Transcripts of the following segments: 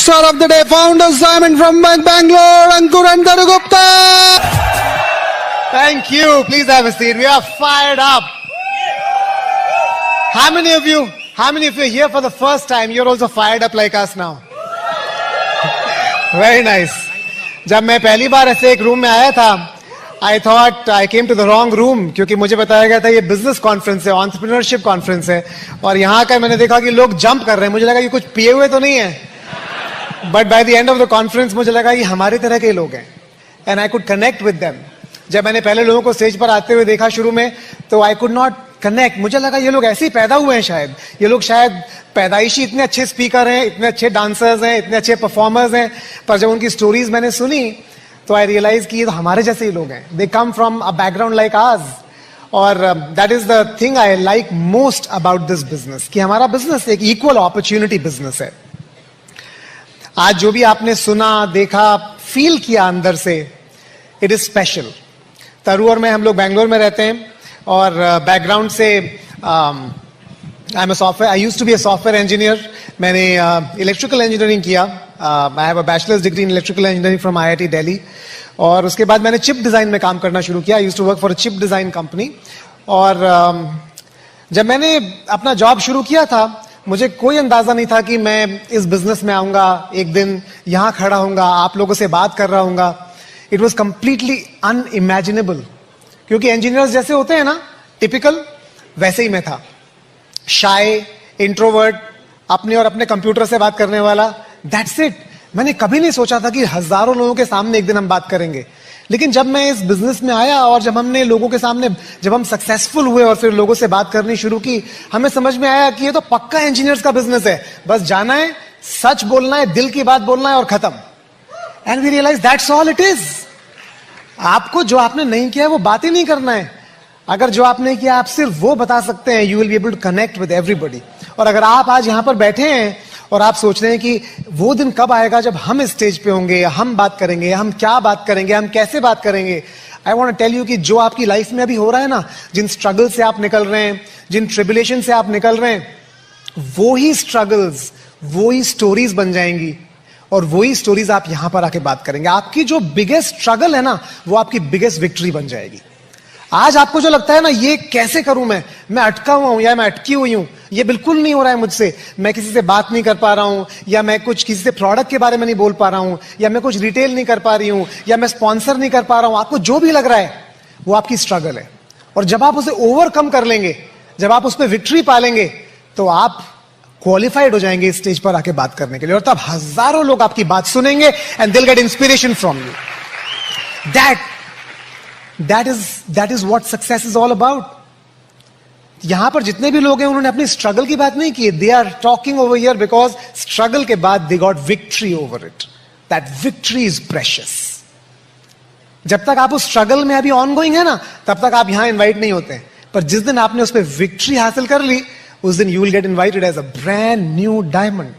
star of the day, founder Simon from Bangalore, Ankur and Dharu Gupta. Thank you. Please have a seat. We are fired up. How many of you are here for the first time? You're also fired up like us now. Very nice. जब मैं पहली बार ऐसे एक room में आया था, I thought I came to the wrong room, क्योंकि मुझे बताया गया था ये बिजनेस कॉन्फ्रेंस है, एंटरप्रेन्योरशिप कॉन्फ्रेंस है, और यहाँ का मैंने देखा कि लोग जंप कर रहे हैं. मुझे लगा ये कुछ पिए हुए तो नहीं है, but by the end of the conference मुझे लगा ये हमारी तरह के लोग हैं, and I could connect with them. जब मैंने पहले लोगों को स्टेज पर आते हुए देखा शुरू में, तो आई कुड नॉट कनेक्ट. मुझे लगा ये लोग ऐसे ही पैदा हुए हैं, शायद ये लोग शायद पैदाइशी इतने अच्छे स्पीकर हैं, इतने अच्छे डांसर्स हैं, इतने अच्छे परफॉर्मर्स हैं. पर जब उनकी स्टोरीज मैंने सुनी तो आई रियलाइज कि ये तो हमारे जैसे ही लोग हैं. They come from a background like ours. और that is the thing I like most about this business, कि हमारा बिजनेस एक इक्वल अपॉर्चुनिटी बिजनेस है. आज जो भी आपने सुना, देखा, फील किया अंदर से, इट इज स्पेशल. तरु और मैं, हम लोग बैंगलोर में रहते हैं, और बैकग्राउंड से I used to be a software engineer. मैंने इलेक्ट्रिकल इंजीनियरिंग किया. I have a bachelor's degree in electrical engineering from IIT Delhi. और उसके बाद मैंने चिप डिजाइन में काम करना शुरू किया. I used to work for a chip design company. और जब मैंने अपना जॉब शुरू किया था, मुझे कोई अंदाजा नहीं था कि मैं इस बिजनेस में आऊंगा, एक दिन यहां खड़ा होऊंगा, आप लोगों से बात कर रहा हूंगा. इट वॉज कंप्लीटली अनइमेजिनेबल, क्योंकि इंजीनियर्स जैसे होते हैं ना, टिपिकल, वैसे ही मैं था. शाय, इंट्रोवर्ट, अपने और अपने कंप्यूटर से बात करने वाला, दैट्स इट. मैंने कभी नहीं सोचा था कि हजारों लोगों के सामने एक दिन हम बात करेंगे. लेकिन जब मैं इस बिजनेस में आया और जब हमने लोगों के सामने, जब हम सक्सेसफुल हुए और फिर लोगों से बात करनी शुरू की, हमें समझ में आया कि ये तो पक्का इंजीनियर्स का बिजनेस है. बस जाना है, सच बोलना है, दिल की बात बोलना है और खत्म. And we realise that's all it is. आपको जो आपने नहीं किया है वो बात ही नहीं करना है. अगर जो आपने किया आप सिर्फ वो बता सकते हैं, you will be able to connect with everybody. और अगर आप आज यहां पर बैठे हैं और आप सोच रहे हैं कि वो दिन कब आएगा जब हम इस स्टेज पे होंगे, हम बात करेंगे, हम क्या बात करेंगे, हम कैसे बात करेंगे, I want to tell you कि जो आपकी लाइफ में अभी हो रहा है ना, जिन स्ट्रगल से आप निकल रहे हैं, जिन ट्रिबुलेशन से आप निकल रहे हैं, वो ही स्ट्रगल्स, वो ही स्टोरीज बन जाएंगी, और वही स्टोरीज आप यहां पर आके बात करेंगे. आपकी जो बिगेस्ट स्ट्रगल है ना, वो आपकी बिगेस्ट विक्ट्री बन जाएगी. आज आपको जो लगता है ना, ये कैसे करूं, मैं अटका हुआ हूं या मैं अटकी हुई हूं, ये बिल्कुल नहीं हो रहा है मुझसे, मैं किसी से बात नहीं कर पा रहा हूं, या मैं कुछ किसी से प्रोडक्ट के बारे में नहीं बोल पा रहा हूं, या मैं कुछ रिटेल नहीं कर पा रही हूं, या मैं स्पॉन्सर नहीं कर पा रहा हूं, आपको जो भी लग रहा है वो आपकी स्ट्रगल है. और जब आप उसे ओवरकम कर लेंगे, जब आप उस पर विक्ट्री पालेंगे, तो आप क्वालिफाइड हो जाएंगे इस स्टेज पर आके बात करने के लिए. और तब हजारों लोग आपकी बात सुनेंगे एंड दिल get inspiration from you. That is what success is all about. यहां पर जितने भी लोग हैं, उन्होंने अपनी स्ट्रगल की बात नहीं की. They are talking over here because struggle के बाद they got victory over it. That victory is precious. जब तक आप उस स्ट्रगल में अभी ऑनगोइंग है ना, तब तक आप यहां इनवाइट नहीं होते हैं. पर जिस दिन आपने उस पर विक्ट्री हासिल कर ली, उस दिन you will get invited as a brand new diamond.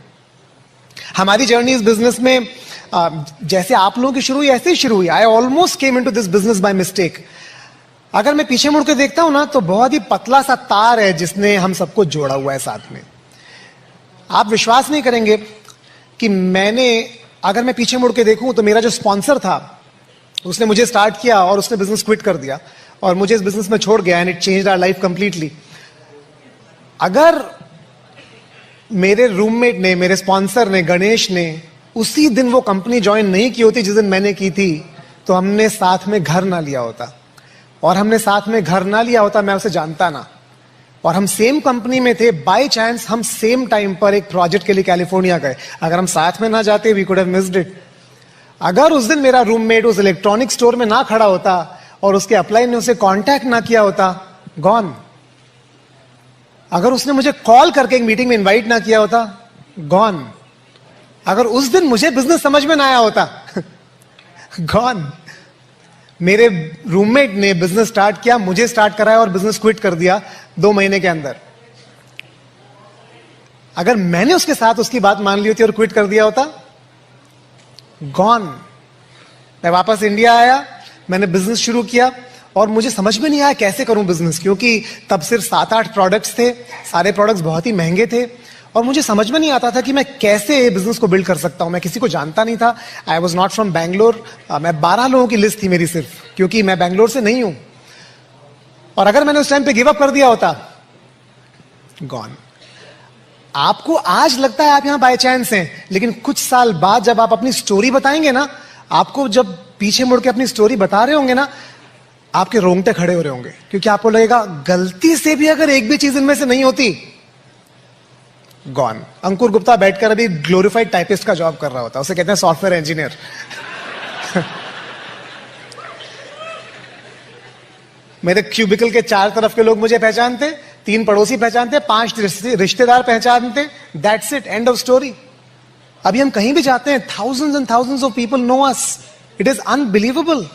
हमारी जर्नी इस बिजनेस में जैसे आप लोगों की शुरू हुई, ऐसे ही शुरू हुई. I almost came into this business by mistake. अगर मैं पीछे मुड़ के देखता हूं ना, तो बहुत ही पतला सा तार है जिसने हम सबको जोड़ा हुआ है साथ में. आप विश्वास नहीं करेंगे कि अगर मैं पीछे मुड़ के देखूं, तो मेरा जो स्पॉन्सर था, उसने मुझे स्टार्ट किया और उसने बिजनेस क्विट कर दिया और मुझे इस बिजनेस में छोड़ गया, and it changed our life completely. अगर मेरे रूममेट ने, मेरे स्पॉन्सर ने, गणेश ने उसी दिन वो कंपनी ज्वाइन नहीं की होती जिस दिन मैंने की थी, तो हमने साथ में घर ना लिया होता. और हमने साथ में घर ना लिया होता, मैं उसे जानता ना. और हम सेम कंपनी में थे, बाय चांस हम सेम टाइम पर एक प्रोजेक्ट के लिए कैलिफोर्निया गए. अगर हम साथ में ना जाते, we could have missed it. अगर उस दिन मेरा रूममेट उस इलेक्ट्रॉनिक स्टोर में ना खड़ा होता और उसके अपलाइन ने उसे कांटेक्ट ना किया होता, गॉन. अगर उसने मुझे कॉल करके एक मीटिंग में इनवाइट ना किया होता, गॉन. अगर उस दिन मुझे बिजनेस समझ में ना आया होता, गॉन. मेरे रूममेट ने बिजनेस स्टार्ट किया, मुझे स्टार्ट कराया और बिजनेस क्विट कर दिया 2 महीने के अंदर. अगर मैंने उसके साथ उसकी बात मान ली होती और क्विट कर दिया होता, गॉन. मैं वापस इंडिया आया, मैंने बिजनेस शुरू किया और मुझे समझ में नहीं आया कैसे करूं बिजनेस, क्योंकि तब सिर्फ 7-8 प्रोडक्ट्स थे, सारे प्रोडक्ट्स बहुत ही महंगे थे और मुझे समझ में नहीं आता था कि मैं कैसे बिजनेस को बिल्ड कर सकता हूं। मैं किसी को जानता नहीं था। I was not from Bangalore. मैं 12 लोगों की लिस्ट थी मेरी सिर्फ, क्योंकि मैं बैंगलोर से नहीं हूं। और अगर मैंने उस टाइम पे गिव अप कर दिया होता, गॉन। आपको आज लगता है आप यहां बाय चांस हैं, लेकिन कुछ साल बाद जब आप अपनी स्टोरी बताएंगे ना, आपको जब पीछे मुड़ के अपनी स्टोरी बता रहे होंगे ना, आपके रोंगटे खड़े हो रहे होंगे, क्योंकि आपको लगेगा गलती से भी अगर एक भी चीज इनमें से नहीं होती, गॉन। अंकुर गुप्ता बैठकर अभी ग्लोरीफाइड टाइपिस्ट का जॉब कर रहा होता, उसे कहते हैं सॉफ्टवेयर इंजीनियर। मेरे क्यूबिकल के 4 तरफ के लोग मुझे पहचानते, 3 पड़ोसी पहचानते, 5 रिश्तेदार पहचानते। That's it, end of story. अभी हम कहीं भी जाते हैं, thousands and thousands of people know us. It is unbelievable.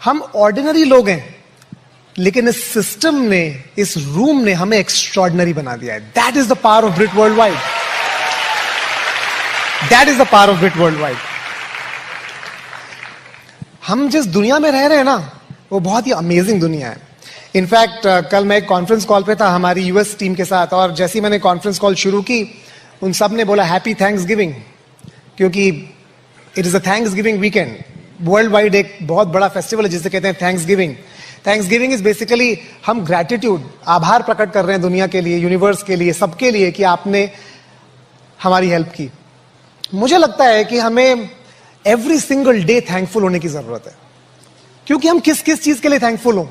हम ऑर्डिनरी लोग हैं, लेकिन इस सिस्टम ने, इस रूम ने हमें एक्स्ट्रॉर्डिनरी बना दिया है। That is the power of Brit world Wide. That is the power of Brit world Wide. हम जिस दुनिया में रह रहे हैं ना, वो बहुत ही अमेजिंग दुनिया है। इनफैक्ट कल मैं एक कॉन्फ्रेंस कॉल पे था हमारी यूएस टीम के साथ, और जैसे ही मैंने कॉन्फ्रेंस कॉल शुरू की, उन सब ने बोला हैप्पी थैंक्स गिविंग, क्योंकि it is a thanks giving weekend. World wide एक बहुत बड़ा फेस्टिवल है जिसे कहते हैं thanks giving. Thanks giving is basically हम ग्रैटिट्यूड, आभार प्रकट कर रहे हैं दुनिया के लिए, यूनिवर्स के लिए, सबके लिए, कि आपने हमारी हेल्प की। मुझे लगता है कि हमें एवरी सिंगल डे थैंकफुल होने की जरूरत है, क्योंकि हम किस किस चीज के लिए थैंकफुल हो।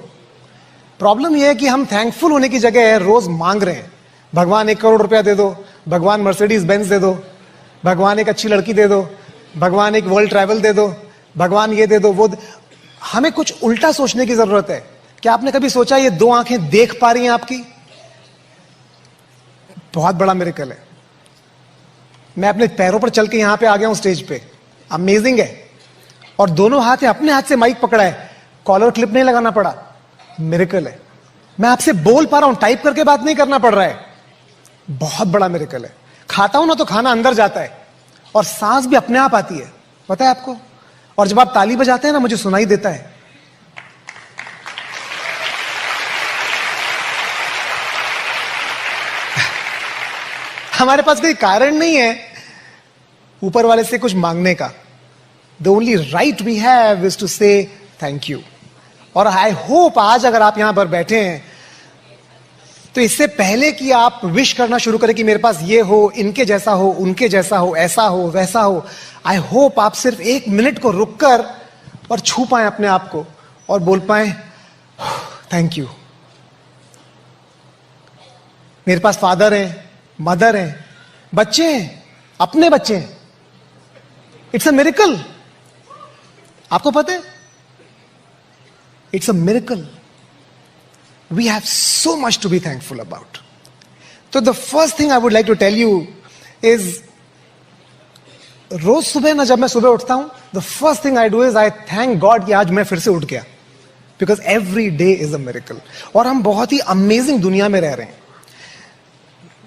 प्रॉब्लम यह है कि हम थैंकफुल होने की जगह रोज मांग रहे हैं, भगवान 1 करोड़ रुपया दे दो, भगवान मर्सिडीज बेंज दे दो, भगवान एक अच्छी लड़की दे दो, भगवान एक वर्ल्ड ट्रैवल दे दो, भगवान ये दे दो, वो हमें कुछ उल्टा सोचने की जरूरत है। क्या आपने कभी सोचा ये 2 आंखें देख पा रही हैं आपकी? बहुत बड़ा मिरेकल है। मैं अपने पैरों पर चल के यहां पे आ गया हूं स्टेज पे, अमेजिंग है। और दोनों हाथ अपने हाथ से माइक पकड़ा है, कॉलर क्लिप नहीं लगाना पड़ा, मिरेकल है। मैं आपसे बोल पा रहा हूं, टाइप करके बात नहीं करना पड़ रहा है, बहुत बड़ा मिरेकल है। खाता हूं ना तो खाना अंदर जाता है, और सांस भी अपने आप आती है, पता है आपको? और जब आप ताली बजाते हैं ना, मुझे सुनाई देता है। हमारे पास कोई कारण नहीं है ऊपर वाले से कुछ मांगने का। The only right we have is to say thank you. और आई होप आज अगर आप यहां पर बैठे हैं, तो इससे पहले कि आप विश करना शुरू करें कि मेरे पास ये हो, इनके जैसा हो, उनके जैसा हो, ऐसा हो, वैसा हो, आई होप आप सिर्फ 1 मिनट को रुककर और छू पाए अपने आप को और बोल पाए थैंक यू। मेरे पास फादर है, मदर है, बच्चे हैं, अपने बच्चे हैं। It's a miracle. आपको पता है, it's a miracle. We have so much to be thankful about. So the first thing I would like to tell you is, रोज सुबह ना, जब मैं सुबह उठता हूं, the first thing I do is I thank God कि आज मैं फिर से उठ गया, because every day is a miracle. और हम बहुत ही अमेजिंग दुनिया में रह रहे हैं।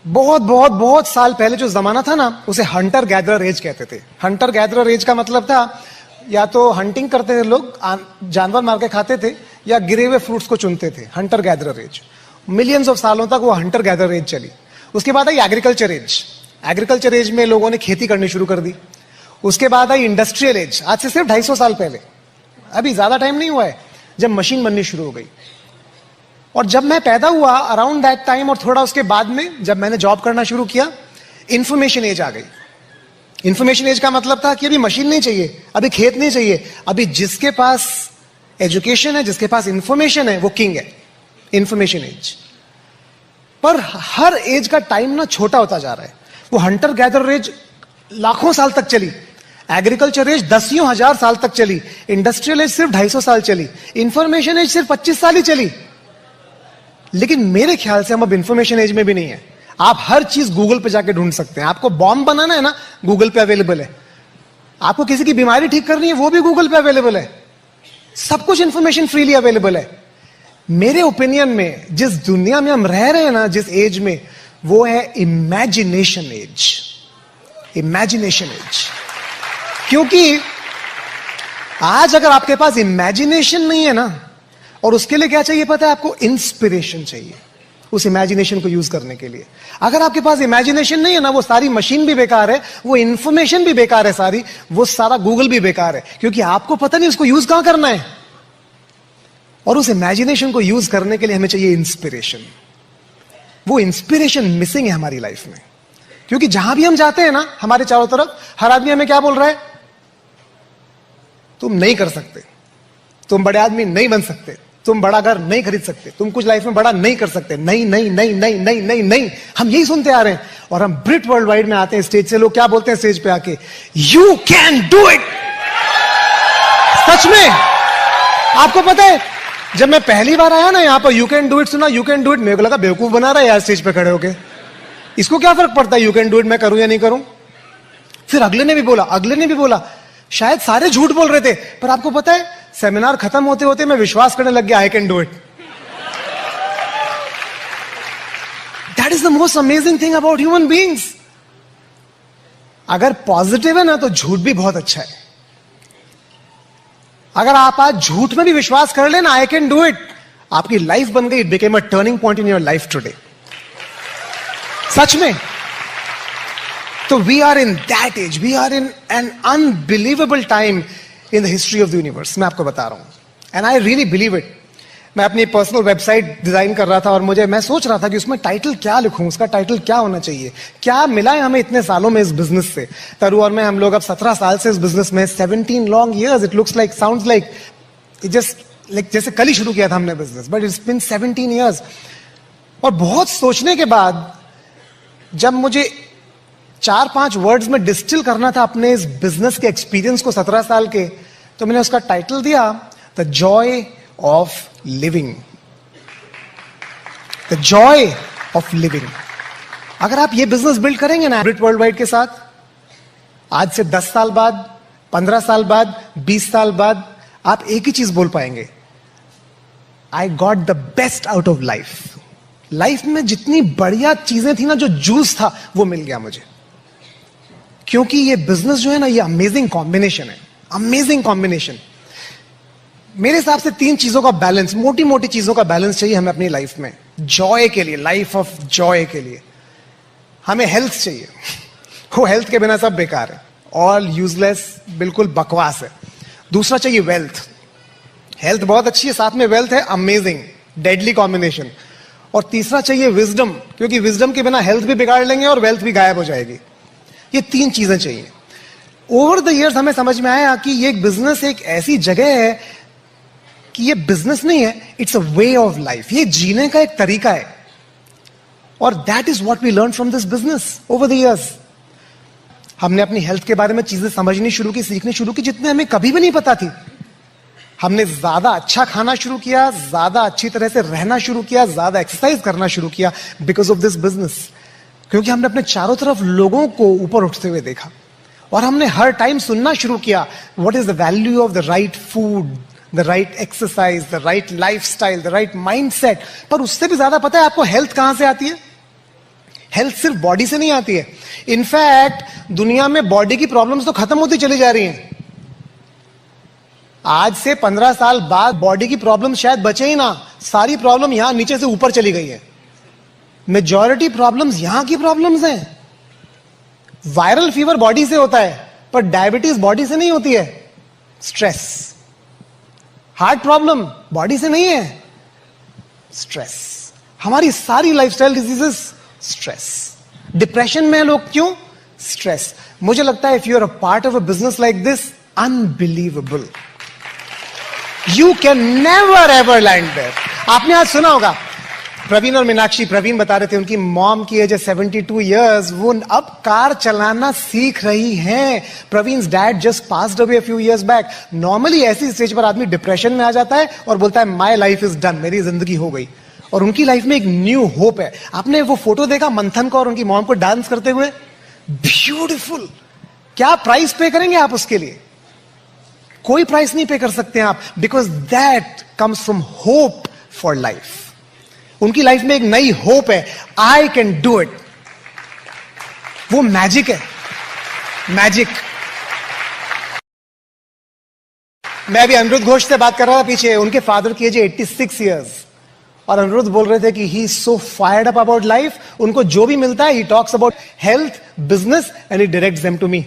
बहुत बहुत बहुत साल पहले जो जमाना था ना, उसे हंटर गैदरर एज कहते थे। हंटर गैदरर एज का मतलब था, या तो हंटिंग करते थे लोग, जानवर मार के खाते थे, या गिरे हुए फ्रूट्स को चुनते थे। Hunter gatherer age, millions of सालों तक वो हंटर गैदरर एज चली। उसके बाद आई एग्रीकल्चर एज। एग्रीकल्चर एज में लोगों ने खेती करनी शुरू कर दी। उसके बाद आई इंडस्ट्रियल एज, आज से सिर्फ 250 साल पहले, अभी ज्यादा टाइम नहीं हुआ है, जब मशीन बननी शुरू हो गई। और जब मैं पैदा हुआ अराउंड दैट टाइम, और थोड़ा उसके बाद में जब मैंने जॉब करना शुरू किया, इंफॉर्मेशन एज आ गई। इंफॉर्मेशन एज का मतलब था कि अभी मशीन नहीं चाहिए, अभी खेत नहीं चाहिए, अभी जिसके पास एजुकेशन है, जिसके पास इंफॉर्मेशन है, वो किंग है। Information age. पर हर एज का टाइम ना छोटा होता जा रहा है। वो हंटर गैदरर एज लाखों साल तक चली, एग्रीकल्चर एज दसियों हजार साल तक चली, इंडस्ट्रियल एज सिर्फ 250 साल चली, इंफॉर्मेशन एज सिर्फ 25 साल ही चली। लेकिन मेरे ख्याल से हम अब इंफॉर्मेशन एज में भी नहीं है। आप हर चीज गूगल पे जाके ढूंढ सकते हैं। आपको बॉम्ब बनाना है ना, गूगल पे अवेलेबल है। आपको किसी की बीमारी ठीक करनी है, वो भी गूगल पे अवेलेबल है। सब कुछ इंफॉर्मेशन फ्रीली अवेलेबल है। मेरे ओपिनियन में जिस दुनिया में हम रह रहे हैं ना, जिस एज में, वो है इमेजिनेशन एज। Imagination as. क्योंकि आज अगर आपके पास इमेजिनेशन नहीं है ना, और उसके लिए क्या चाहिए पता है आपको? इंस्पिरेशन चाहिए। उस इमेजिनेशन को यूज करने के लिए। अगर आपके पास इमेजिनेशन नहीं है ना, वो सारी मशीन भी बेकार है, वो इंफॉर्मेशन भी बेकार है सारी, वो सारा गूगल भी बेकार है, क्योंकि आपको पता नहीं उसको यूज कहां करना है। और उस इमेजिनेशन को यूज करने के लिए हमें चाहिए इंस्पिरेशन। वो इंस्पिरेशन मिसिंग है हमारी लाइफ में, क्योंकि जहां भी हम जाते हैं ना, हमारे चारों तरफ हर आदमी हमें क्या बोल रहा है? तुम नहीं कर सकते, तुम बड़े आदमी नहीं बन सकते, तुम बड़ा घर नहीं खरीद सकते, तुम कुछ लाइफ में बड़ा नहीं कर सकते, नहीं नहीं नहीं नहीं नहीं नहीं नहीं। हम यही सुनते आ रहे हैं। और हम ब्रिट वर्ल्ड वाइड में आते हैं स्टेज से, लोग क्या बोलते हैं स्टेज पे आके? You can do it. सच में, आपको पता है, जब मैं पहली बार आया ना यहां पर, यू कैन डू इट सुना, यू कैन डू इट, मेरे को लगा बेवकूफ बना रहा है यार स्टेज पे खड़े होके, इसको क्या फर्क पड़ता है यू कैन डू इट मैं करूं या नहीं करूं। फिर अगले ने भी बोला, अगले ने भी बोला, शायद सारे झूठ बोल रहे थे, पर आपको पता है सेमिनार खत्म होते होते मैं विश्वास करने लग गया, आई can do it. That is the most amazing thing about human beings. अगर पॉजिटिव है ना तो झूठ भी बहुत अच्छा है। अगर आप आज झूठ में भी विश्वास कर लेना, आई कैन डू इट, आपकी लाइफ बन गई। It became a turning point in your life today. सच में। तो we are in that age, we are in an unbelievable time in the history of the universe. मैं आपको बता रहा हूं, and I really believe it. मैं अपनी पर्सनल वेबसाइट डिजाइन कर रहा था और मैं सोच रहा था कि उसमें टाइटल क्या लिखूं, उसका टाइटल क्या होना चाहिए, क्या मिला है हमें इतने सालों में इस बिजनेस से। तरु और मैं, हम लोग अब 17 साल से इस बिजनेस में, 17 long years. It looks like, sounds like it just like जैसे कल ही शुरू किया था हमने business, but it's been 17 years. और बहुत सोचने के बाद जब मुझे 4-5 वर्ड्स में डिस्टिल करना था अपने इस बिजनेस के एक्सपीरियंस को 17 साल के, तो मैंने उसका टाइटल दिया the Joy of living. The Joy of living. अगर आप ये बिजनेस बिल्ड करेंगे ना ब्रिट वर्ल्ड वाइड के साथ, आज से 10 साल बाद, 15 साल बाद, 20 साल बाद, आप एक ही चीज बोल पाएंगे, I got the best out of life. Life में जितनी बढ़िया चीजें थी ना, जो जूस था वो मिल गया मुझे। क्योंकि ये बिजनेस जो है ना, ये अमेजिंग कॉम्बिनेशन है, अमेजिंग कॉम्बिनेशन। मेरे हिसाब से 3 चीजों का बैलेंस, मोटी मोटी चीजों का बैलेंस चाहिए हमें अपनी लाइफ में, जॉय के लिए, लाइफ ऑफ जॉय के लिए। हमें हेल्थ चाहिए, वो हेल्थ के बिना सब बेकार है, ऑल यूजलेस, बिल्कुल बकवास है। दूसरा चाहिए वेल्थ। हेल्थ बहुत अच्छी है, साथ में वेल्थ है, अमेजिंग, डेडली कॉम्बिनेशन। और तीसरा चाहिए विजडम, क्योंकि विजडम के बिना हेल्थ भी बिगाड़ लेंगे और वेल्थ भी गायब हो जाएगी। ये 3 चीजें चाहिए। ओवर द इयर्स हमें समझ में आया कि ये बिजनेस एक ऐसी जगह है कि ये बिजनेस नहीं है, it's a way of life. ये जीने का एक तरीका है। और that is what we learn from this business over the years. हमने अपनी हेल्थ के बारे में चीजें समझनी शुरू की, सीखनी शुरू की, जितने हमें कभी भी नहीं पता थी। हमने ज्यादा अच्छा खाना शुरू किया, ज्यादा अच्छी तरह से रहना शुरू किया, ज्यादा एक्सरसाइज करना शुरू किया बिकॉज ऑफ दिस बिजनेस। क्योंकि हमने अपने चारों तरफ लोगों को ऊपर उठते हुए देखा, और हमने हर टाइम सुनना शुरू किया, what is the value of the right food, the right exercise, the right lifestyle, the right mindset. पर उससे भी ज्यादा पता है आपको हेल्थ कहां से आती है? हेल्थ सिर्फ बॉडी से नहीं आती है। इनफैक्ट दुनिया में बॉडी की प्रॉब्लम्स तो खत्म होती चली जा रही हैं। आज से 15 साल बाद बॉडी की प्रॉब्लम शायद बचे ही ना, सारी प्रॉब्लम यहां नीचे से ऊपर चली गई है। मेजॉरिटी प्रॉब्लम्स यहां की प्रॉब्लम्स हैं। वायरल फीवर बॉडी से होता है, पर डायबिटीज बॉडी से नहीं होती है। स्ट्रेस, हार्ट प्रॉब्लम बॉडी से नहीं है, स्ट्रेस। हमारी सारी लाइफस्टाइल डिजीजेस स्ट्रेस। डिप्रेशन में लोग क्यों? स्ट्रेस। मुझे लगता है if you are a part of a business like this, unbelievable, you can never ever land there. आपने आज सुना होगा प्रवीण और मीनाक्षी, प्रवीण बता रहे थे उनकी मॉम की एज है 72 इयर्स, वो अब कार चलाना सीख रही हैं। Praveen's dad just passed away a few years back. Normally ऐसी स्टेज पर आदमी डिप्रेशन में आ जाता है और बोलता है माय लाइफ इज डन, मेरी जिंदगी हो गई। और उनकी लाइफ में एक न्यू होप है। आपने वो फोटो देखा मंथन को और उनकी मॉम को डांस करते हुए? ब्यूटीफुल। क्या प्राइस पे करेंगे आप उसके लिए? कोई प्राइस नहीं पे कर सकते आप, because that comes from hope for life. उनकी लाइफ में एक नई होप है, आई कैन डू इट। वो मैजिक है, मैजिक। मैं अभी अनिरुद्ध घोष से बात कर रहा था पीछे, उनके फादर की एज 86 इयर्स, और अनिरुद्ध बोल रहे थे कि he is so fired up about life, उनको जो भी मिलता है he talks about health, business and he directs them to me.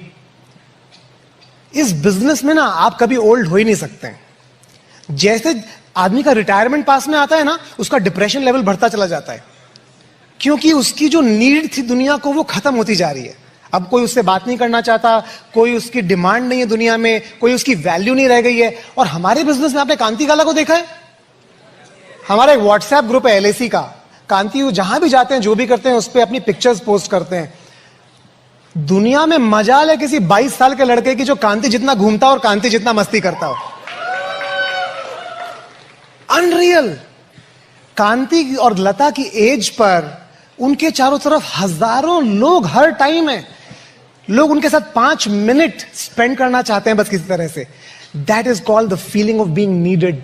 इस बिजनेस में ना आप कभी ओल्ड हो ही नहीं सकते। जैसे आदमी का रिटायरमेंट पास में आता है ना, उसका डिप्रेशन लेवल बढ़ता चला जाता है, क्योंकि उसकी जो नीड थी दुनिया को वो खत्म होती जा रही है। अब कोई उससे बात नहीं करना चाहता, कोई उसकी डिमांड नहीं है दुनिया में, कोई उसकी वैल्यू नहीं रह गई है। और हमारे बिजनेस में आपने कांति काला को देखा है? हमारा एक व्हाट्सएप ग्रुप है एलएसी का, कांति जहां भी जाते हैं जो भी करते हैं उस पर अपनी पिक्चर्स पोस्ट करते हैं। दुनिया में मजाल है किसी 22 साल के लड़के की जो कांति जितना घूमता और कांति जितना मस्ती करता हो। अनरियल। कांति और लता की एज पर उनके चारों तरफ हजारों लोग हर टाइम है। लोग उनके साथ 5 मिनट स्पेंड करना चाहते हैं बस किसी तरह से। That is called the feeling of being needed.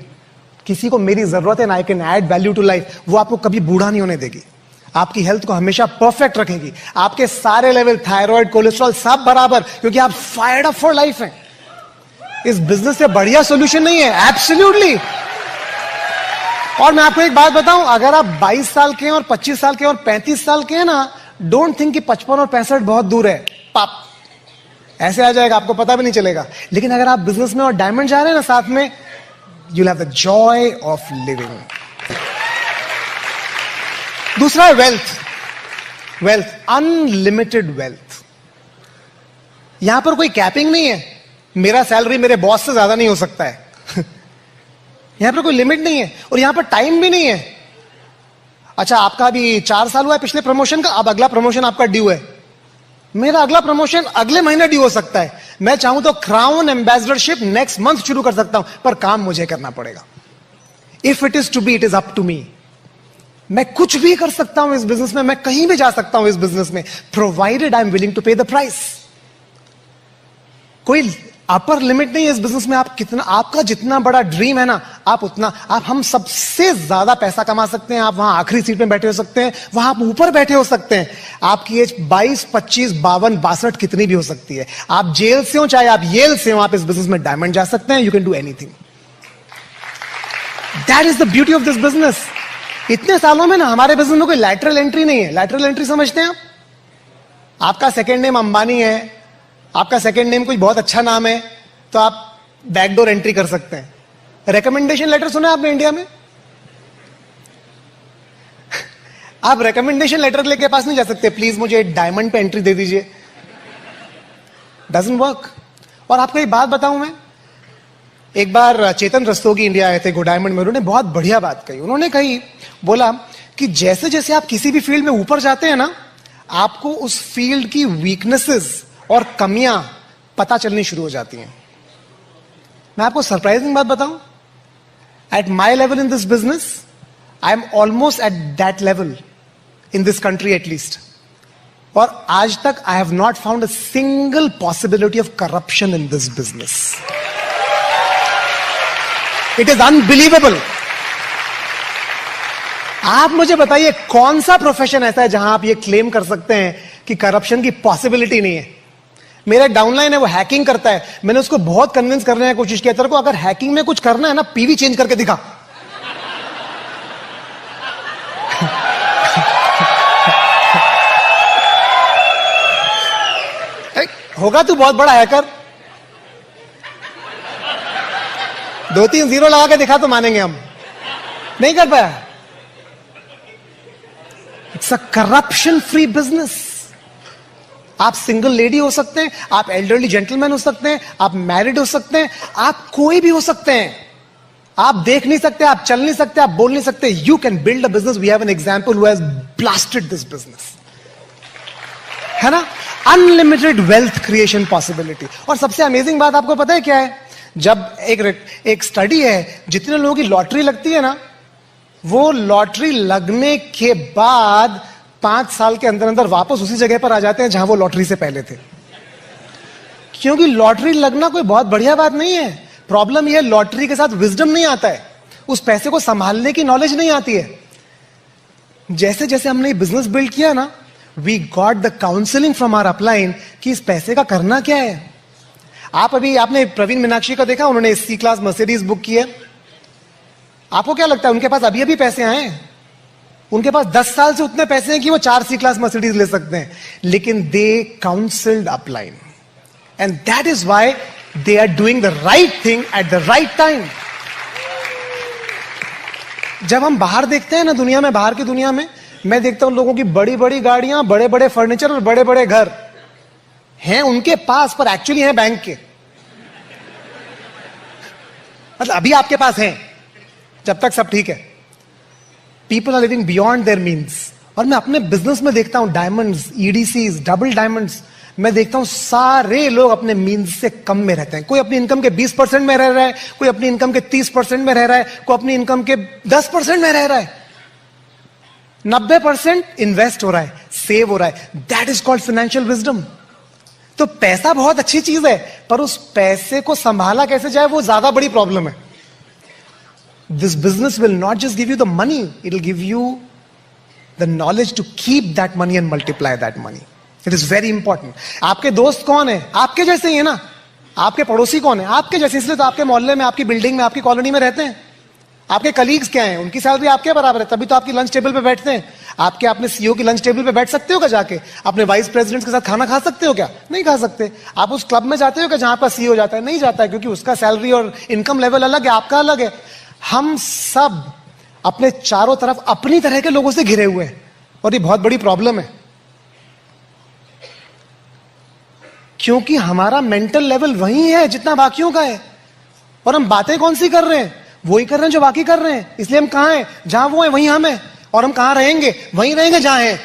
किसी को मेरी जरूरत है ना, I can add value to life. वो आपको कभी बूढ़ा नहीं होने देगी, आपकी हेल्थ को हमेशा परफेक्ट रखेगी, आपके सारे लेवल थायराइड, कोलेस्ट्रॉल सब बराबर, क्योंकि आप फायर्ड अप फॉर लाइफ हैं। इस बिजनेस से बढ़िया सोल्यूशन नहीं है, एब्सोल्युटली। और मैं आपको एक बात बताऊं, अगर आप 22 साल के हैं और 25 साल के हैं और 35 साल के हैं ना, डोंट थिंक कि 55 और 65 बहुत दूर है, पाप ऐसे आ जाएगा, आपको पता भी नहीं चलेगा। लेकिन अगर आप बिजनेस में और डायमंड जा रहे हैं ना साथ में, you'll have the joy of living. दूसरा है वेल्थ, अनलिमिटेड वेल्थ। यहां पर कोई कैपिंग नहीं है, मेरा सैलरी मेरे बॉस से ज्यादा नहीं हो सकता है। यहां पर कोई लिमिट नहीं है, और यहां पर टाइम भी नहीं है। अच्छा, आपका अभी 4 साल हुआ है पिछले प्रमोशन का, अब अगला प्रमोशन आपका ड्यू है। मेरा अगला प्रमोशन अगले महीने ड्यू हो सकता है। मैं चाहूं तो क्राउन एम्बेसडरशिप नेक्स्ट मंथ शुरू कर सकता हूं, पर काम मुझे करना पड़ेगा। If it is to be, it is up to me. मैं कुछ भी कर सकता हूं इस बिजनेस में, मैं कहीं भी जा सकता हूं इस बिजनेस में, provided I am willing to pay the price. कोई अपर लिमिट नहीं है इस बिजनेस में। आप कितना, आपका जितना बड़ा ड्रीम है ना, आप उतना, आप हम सबसे ज्यादा पैसा कमा सकते हैं। आप वहां आखिरी सीट में बैठे हो सकते हैं, वहां आप ऊपर बैठे हो सकते हैं। आपकी एज 22, 25, 52, 62 कितनी भी हो सकती है। आप जेल से हो चाहे आप येल से हो, आप इस बिजनेस में डायमंड जा सकते हैं। You can do anything. That is the beauty of this business. इतने सालों में ना हमारे बिजनेस में कोई लैटरल एंट्री नहीं है। लैटरल एंट्री समझते हैं आप? आपका सेकेंड नेम अंबानी है, आपका सेकेंड नेम कोई बहुत अच्छा नाम है, तो आप बैकडोर एंट्री कर सकते हैं। रिकमेंडेशन लेटर सुना है आपने इंडिया में? आप रिकमेंडेशन लेटर लेके पास नहीं जा सकते, प्लीज मुझे डायमंड पे एंट्री दे दीजिए। Doesn't work. और आपको एक बात बताऊं मैं, एक बार चेतन रस्तोगी इंडिया आए थे गो डायमंड में, उन्होंने बहुत बढ़िया बात कही। उन्होंने कही, बोला कि जैसे जैसे आप किसी भी फील्ड में ऊपर जाते हैं ना, आपको उस फील्ड की वीकनेसेस और कमियां पता चलनी शुरू हो जाती हैं। मैं आपको सरप्राइजिंग बात बताऊं, at my level in this business, I am almost at that level in this country at least. और आज तक I have not found a single possibility of corruption in this business. It is unbelievable. आप मुझे बताइए कौन सा profession ऐसा है जहां आप ये क्लेम कर सकते हैं कि करप्शन की पॉसिबिलिटी नहीं है। मेरा डाउनलाइन है, वो हैकिंग करता है। मैंने उसको बहुत कन्विंस करने की कोशिश किया, तेरे को अगर हैकिंग में कुछ करना है ना, पीवी चेंज करके दिखा। होगा तू बहुत बड़ा हैकर, 2-3 जीरो लगा के दिखा तो मानेंगे हम। नहीं कर पाया। It's a corruption free business. आप सिंगल लेडी हो सकते हैं, आप एल्डरली जेंटलमैन हो सकते हैं, आप मैरिड हो सकते हैं, आप कोई भी हो सकते हैं। आप देख नहीं सकते, आप चल नहीं सकते, आप बोल नहीं सकते। You can build a business. We have an example who has blasted this business, है ना। Unlimited wealth creation possibility. और सबसे अमेजिंग बात आपको पता है क्या है? जब एक स्टडी है, जितने लोगों की लॉटरी लगती है ना, वो लॉटरी लगने के बाद 5 साल के अंदर अंदर वापस उसी जगह पर आ जाते हैं जहां वो लॉटरी से पहले थे। क्योंकि लॉटरी लगना कोई बहुत बढ़िया बात नहीं है। प्रॉब्लम यह है, लॉटरी के साथ विजडम नहीं आता है, उस पैसे को संभालने की नॉलेज नहीं आती है। जैसे जैसे हमने ये बिजनेस बिल्ड किया ना, we got the counselling from our upline कि इस पैसे का करना क्या है। आपने प्रवीण मीनाक्षी का देखा, उन्होंने सी क्लास मर्सिडीज बुक की है। आपको क्या लगता है उनके पास अभी अभी पैसे आए हैं? उनके पास 10 साल से उतने पैसे हैं कि वो 4 सी क्लास मर्सिडीज ले सकते हैं, लेकिन they counselled upline and that is why they are doing the right thing at the right time. जब हम बाहर देखते हैं ना दुनिया में, बाहर की दुनिया में, मैं देखता हूं लोगों की बड़ी बड़ी गाड़ियां, बड़े बड़े फर्नीचर और बड़े बड़े घर हैं उनके पास, पर एक्चुअली हैं बैंक के. मतलब अभी आपके पास हैं, जब तक सब ठीक है. People are living beyond their means. और मैं अपने बिजनेस में देखता हूं डायमंड्स, ईडीसीज, डबल डायमंड्स, मैं देखता हूं सारे लोग अपने मीन्स से कम में रहते हैं. कोई अपनी इनकम के 20% में रह रहा है, कोई अपनी इनकम के 30% में रह रहा है, कोई अपनी इनकम के 10% में रह रहा है. 90% इन्वेस्ट हो रहा है, सेव हो रहा है. That is called financial wisdom. तो पैसा बहुत अच्छी चीज है, पर उस पैसे को संभाला कैसे जाए वो ज्यादा बड़ी प्रॉब्लम है. This business will not just give you the money, it will give you the knowledge to keep that money and multiply that money. It is very important. आपके दोस्त कौन है? आपके जैसे ही है ना. आपके पड़ोसी कौन है? आपके जैसे. इसलिए तो आपके मोहल्ले में, आपकी बिल्डिंग में, आपकी कॉलोनी में रहते हैं. आपके कलीग्स क्या हैं? उनकी सैलरी आपके बराबर है, तभी तो आपकी लंच टेबल पे बैठते हैं. आपके अपने सीईओ की लंच टेबल पे बैठ सकते हो क्या जाके? अपने वाइस प्रेसिडेंट के साथ खाना खा सकते हो क्या? नहीं खा सकते. आप उस क्लब में जाते हो क्या जहां पर सीईओ जाता है? नहीं जाता है, क्योंकि उसका सैलरी और इनकम लेवल अलग है, आपका अलग है. हम सब अपने चारों तरफ अपनी तरह के लोगों से घिरे हुए हैं, और ये बहुत बड़ी प्रॉब्लम है, क्योंकि हमारा मेंटल लेवल वही है जितना बाकियों का है. और हम बातें कौन सी कर रहे हैं? वही कर रहे हैं जो बाकी कर रहे हैं. इसलिए हम कहां हैं? जहां वो है वहीं हम हैं. और हम कहां रहेंगे? वहीं रहेंगे जहां हैं.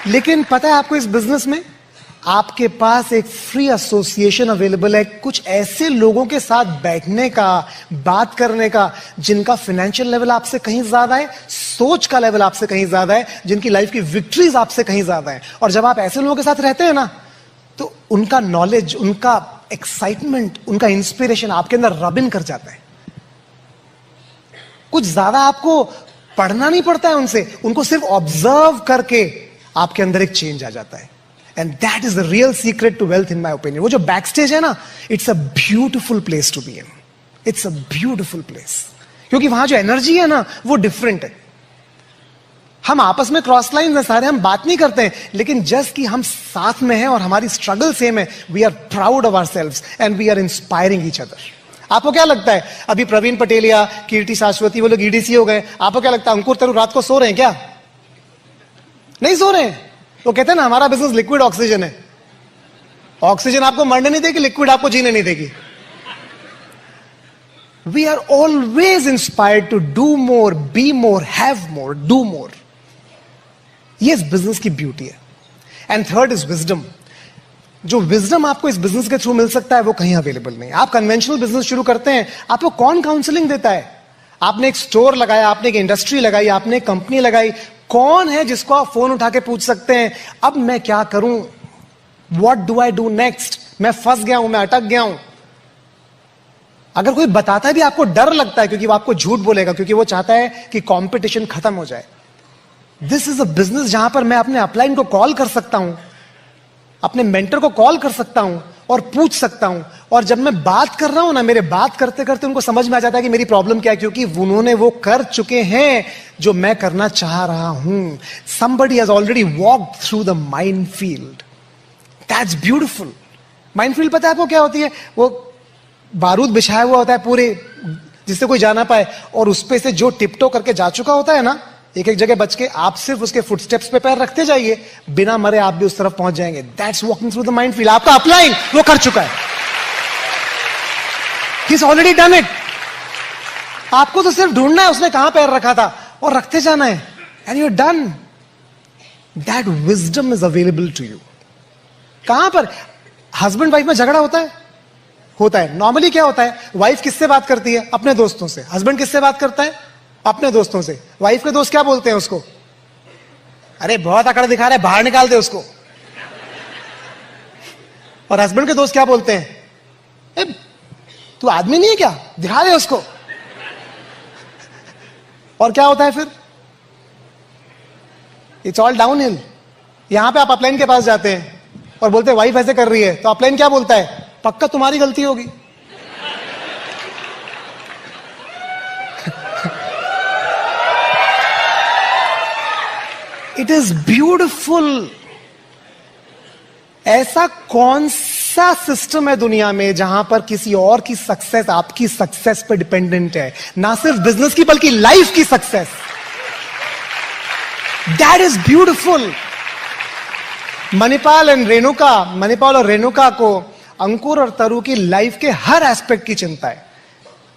लेकिन पता है आपको, इस बिजनेस में आपके पास एक फ्री एसोसिएशन अवेलेबल है कुछ ऐसे लोगों के साथ बैठने का, बात करने का, जिनका फाइनेंशियल लेवल आपसे कहीं ज्यादा है, सोच का लेवल आपसे कहीं ज्यादा है, जिनकी लाइफ की विक्ट्रीज आपसे कहीं ज्यादा है. और जब आप ऐसे लोगों के साथ रहते हैं ना, तो उनका नॉलेज, उनका एक्साइटमेंट, उनका इंस्पिरेशन आपके अंदर रब इन कर जाता है. कुछ ज्यादा आपको पढ़ना नहीं पड़ता है उनसे, उनको सिर्फ ऑब्जर्व करके आपके अंदर एक चेंज आ जाता है. And that is the real secret to wealth in my opinion. वो जो बैक स्टेज है ना, it's a beautiful place to be in. It's a beautiful place, क्योंकि वहां जो एनर्जी है ना, वो डिफरेंट है. हम आपस में क्रॉस लाइन है सारे, हम बात नहीं करते हैं, लेकिन जस्ट कि हम साथ में हैं और हमारी स्ट्रगल सेम है, we are proud of ourselves and we are inspiring each other. आपको क्या लगता है, अभी प्रवीण पटेल या कीर्ति शाश्वती वो लोग ईडीसी हो गए, आपको क्या लगता है अंकुर तरु रात को सो रहे हैं क्या? नहीं सो रहे हैं. वो कहते हैं ना, हमारा बिजनेस लिक्विड ऑक्सीजन है. ऑक्सीजन आपको मरने नहीं देगी, लिक्विड आपको जीने नहीं देगी. We are always inspired to do more, be more, have more, do more. ये इस बिजनेस की ब्यूटी है. And third is wisdom. जो विजडम आपको इस बिजनेस के थ्रू मिल सकता है, वो कहीं अवेलेबल नहीं. आप कन्वेंशनल बिजनेस शुरू करते हैं, आपको कौन काउंसलिंग देता है? आपने एक स्टोर लगाया, आपने एक इंडस्ट्री लगाई, आपने एक कंपनी लगाई, कौन है जिसको आप फोन उठा के पूछ सकते हैं, अब मैं क्या करूं, what do I do next, मैं फंस गया हूं, मैं अटक गया हूं. अगर कोई बताता है भी आपको डर लगता है, क्योंकि वो आपको झूठ बोलेगा, क्योंकि वो चाहता है कि कंपटीशन खत्म हो जाए. दिस इज अ बिजनेस जहां पर मैं अपने अपलाइन को कॉल कर सकता हूं, अपने मेंटर को कॉल कर सकता हूं और पूछ सकता हूं. और जब मैं बात कर रहा हूं ना, मेरे बात करते करते उनको समझ में आ जाता है कि मेरी प्रॉब्लम क्या है, क्योंकि उन्होंने वो कर चुके हैं जो मैं करना चाह रहा हूं. somebody has already walked through the minefield. that's beautiful. Minefield पता है आपको क्या होती है? वो बारूद बिछाया हुआ होता है पूरे, जिससे कोई जा ना पाए, और उस पे से जो टिपटो करके जा चुका होता है ना, एक एक जगह बच के, आप सिर्फ उसके फुटस्टेप्स पे पैर रखते जाइए, बिना मरे आप भी उस तरफ पहुंच जाएंगे. That's walking through the minefield. आपका अपलाइन वो कर चुका है. He's already done it. आपको तो सिर्फ ढूंढना है उसने कहां पैर रखा था, और रखते जाना है. And you're done. That wisdom is available to you. कहां पर हस्बैंड वाइफ में झगड़ा होता है? होता है. नॉर्मली क्या होता है, वाइफ किससे बात करती है? अपने दोस्तों से. हस्बैंड किससे बात करता है? अपने दोस्तों से. वाइफ के दोस्त क्या बोलते हैं उसको? अरे बहुत अकड़ दिखा रहा है, बाहर निकाल दे उसको. और हस्बैंड के दोस्त क्या बोलते हैं? तू आदमी नहीं है क्या, दिखा दे उसको. और क्या होता है फिर? It's all down hill. यहां पे आप अपलाइन के पास जाते हैं, और बोलते वाइफ ऐसे कर रही है, तो अपलाइन क्या बोलता है? पक्का तुम्हारी गलती होगी। It is beautiful. ऐसा कौन सा सिस्टम है दुनिया में जहां पर किसी और की सक्सेस आपकी सक्सेस पर डिपेंडेंट है? ना सिर्फ बिजनेस की बल्कि लाइफ की success. That is beautiful. Manipal और रेणुका को अंकुर और तरु की लाइफ के हर एस्पेक्ट की चिंता है।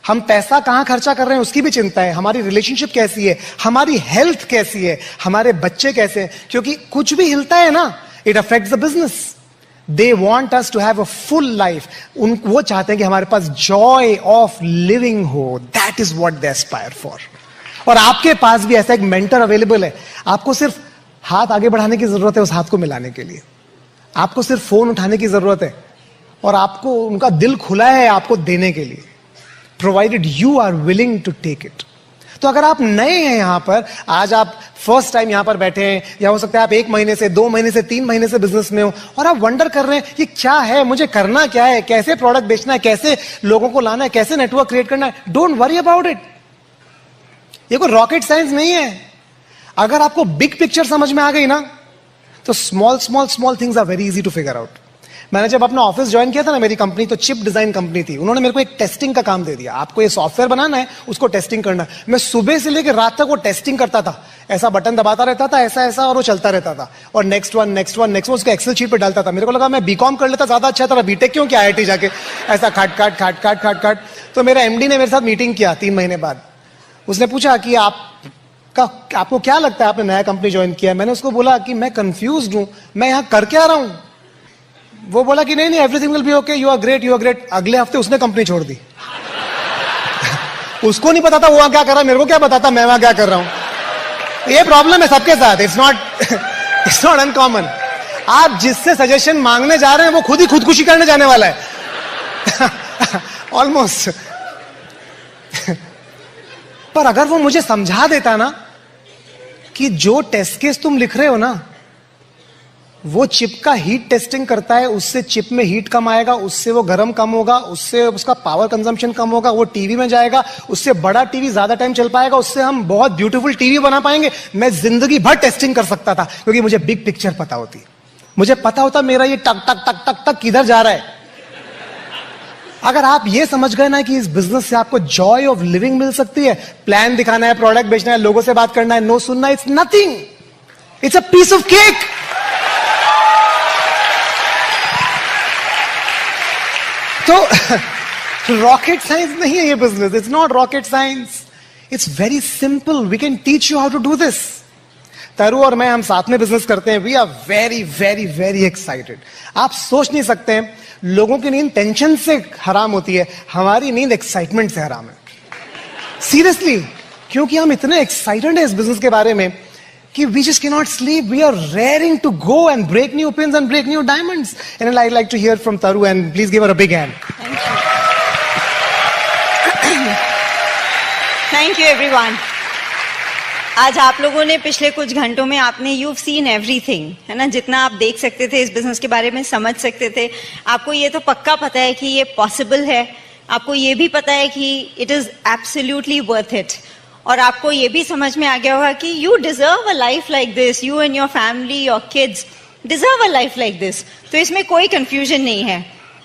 हम पैसा कहां खर्चा कर रहे हैं उसकी भी चिंता है, हमारी रिलेशनशिप कैसी है, हमारी हेल्थ कैसी है, हमारे बच्चे कैसे हैं, क्योंकि कुछ भी हिलता है ना, it affects the business. They want us to have a full life. वो चाहते हैं कि हमारे पास जॉय ऑफ लिविंग हो। That is what they aspire for. और आपके पास भी ऐसा एक मेंटर अवेलेबल है। आपको सिर्फ हाथ आगे बढ़ाने की जरूरत है उस हाथ को मिलाने के लिए। आपको सिर्फ फोन उठाने की जरूरत है और आपको उनका दिल खुला है आपको देने के लिए, provided you are willing to take it. तो अगर आप नए हैं यहां पर, आज आप फर्स्ट टाइम यहां पर बैठे हैं, या हो सकता है आप 1 महीने से 2 महीने से 3 महीने से बिजनेस में हो और आप वंडर कर रहे हैं ये क्या है, मुझे करना क्या है, कैसे प्रोडक्ट बेचना है, कैसे लोगों को लाना है, कैसे नेटवर्क क्रिएट करना है, डोंट वरी अबाउट इट। ये कोई रॉकेट साइंस नहीं है। अगर आपको बिग पिक्चर समझ में आ गई ना, तो small things are very easy to figure out. मैंने जब अपना ऑफिस ज्वाइन किया था ना, मेरी कंपनी तो चिप डिजाइन कंपनी थी, उन्होंने मेरे को एक टेस्टिंग का काम दे दिया। आपको ये सॉफ्टवेयर बनाना है, उसको टेस्टिंग करना है। मैं सुबह से लेकर रात तक वो टेस्टिंग करता था। ऐसा बटन दबाता रहता था, ऐसा और वो चलता रहता था, और नेक्स्ट वन उसको एक्सेल शीट पे डालता था। मेरे को लगा मैं बीकॉम कर लेता ज्यादा अच्छा था, बीटेक क्यों किया IIT जाके, ऐसा खाट। तो मेरा MD ने मेरे साथ मीटिंग किया 3 महीने बाद। उसने पूछा कि आपको क्या लगता है, आपने नया कंपनी ज्वाइन किया? मैंने उसको बोला कि मैं कंफ्यूज्ड हूं, मैं यहां कर क्या रहा हूं। वो बोला कि नहीं everything will be okay, you are great. अगले हफ्ते उसने कंपनी छोड़ दी। उसको नहीं पता था वो वहां क्या कर रहा है, मेरे को क्या पता था मैं वहां क्या कर रहा हूं। ये प्रॉब्लम है सबके साथ, इट्स नॉट अनकॉमन। आप जिससे सजेशन मांगने जा रहे हैं वो खुद ही खुदकुशी करने जाने वाला है ऑलमोस्ट। पर अगर वो मुझे समझा देता ना कि जो टेस्ट केस तुम लिख रहे हो ना, वो चिप का हीट टेस्टिंग करता है, उससे चिप में हीट कम आएगा, उससे वो गर्म कम होगा, उससे उसका पावर कंजम्पशन कम होगा, वो टीवी में जाएगा, उससे बड़ा टीवी ज्यादा टाइम चल पाएगा, उससे हम बहुत ब्यूटीफुल टीवी बना पाएंगे। मैं जिंदगी भर टेस्टिंग कर सकता था क्योंकि मुझे बिग पिक्चर पता होती, मुझे पता होता मेरा ये टक टक टक टक टक किधर जा रहा है। अगर आप ये समझ गए ना कि इस बिजनेस से आपको जॉय ऑफ लिविंग मिल सकती है, प्लान दिखाना है, प्रोडक्ट बेचना है, लोगों से बात करना है, नो सुनना, it's nothing, it's a piece of cake. तो रॉकेट साइंस नहीं है ये business, it's not rocket science, it's very simple, we can teach you how to do this. Taru और मैं, हम साथ में बिजनेस करते हैं, we are very very very excited. आप सोच नहीं सकते हैं, लोगों की नींद टेंशन से हराम होती है, हमारी नींद एक्साइटमेंट से हराम है, सीरियसली। क्योंकि हम इतने एक्साइटेड हैं इस बिजनेस के बारे में कि we just cannot sleep. We are raring to go and break new pins and break new diamonds. And I'd like to hear from Taru, and please give her a big hand. Thank you everyone. आज आप लोगों ने पिछले कुछ घंटों में आपने you've seen everything, है ना, जितना आप देख सकते थे इस बिजनेस के बारे में, समझ सकते थे। आपको ये तो पक्का पता है कि ये पॉसिबल है, आपको ये भी पता है कि it is absolutely worth it, और आपको ये भी समझ में आ गया होगा कि you deserve a life like this, you and your family, your kids deserve a life like this. तो इसमें कोई कंफ्यूजन नहीं है।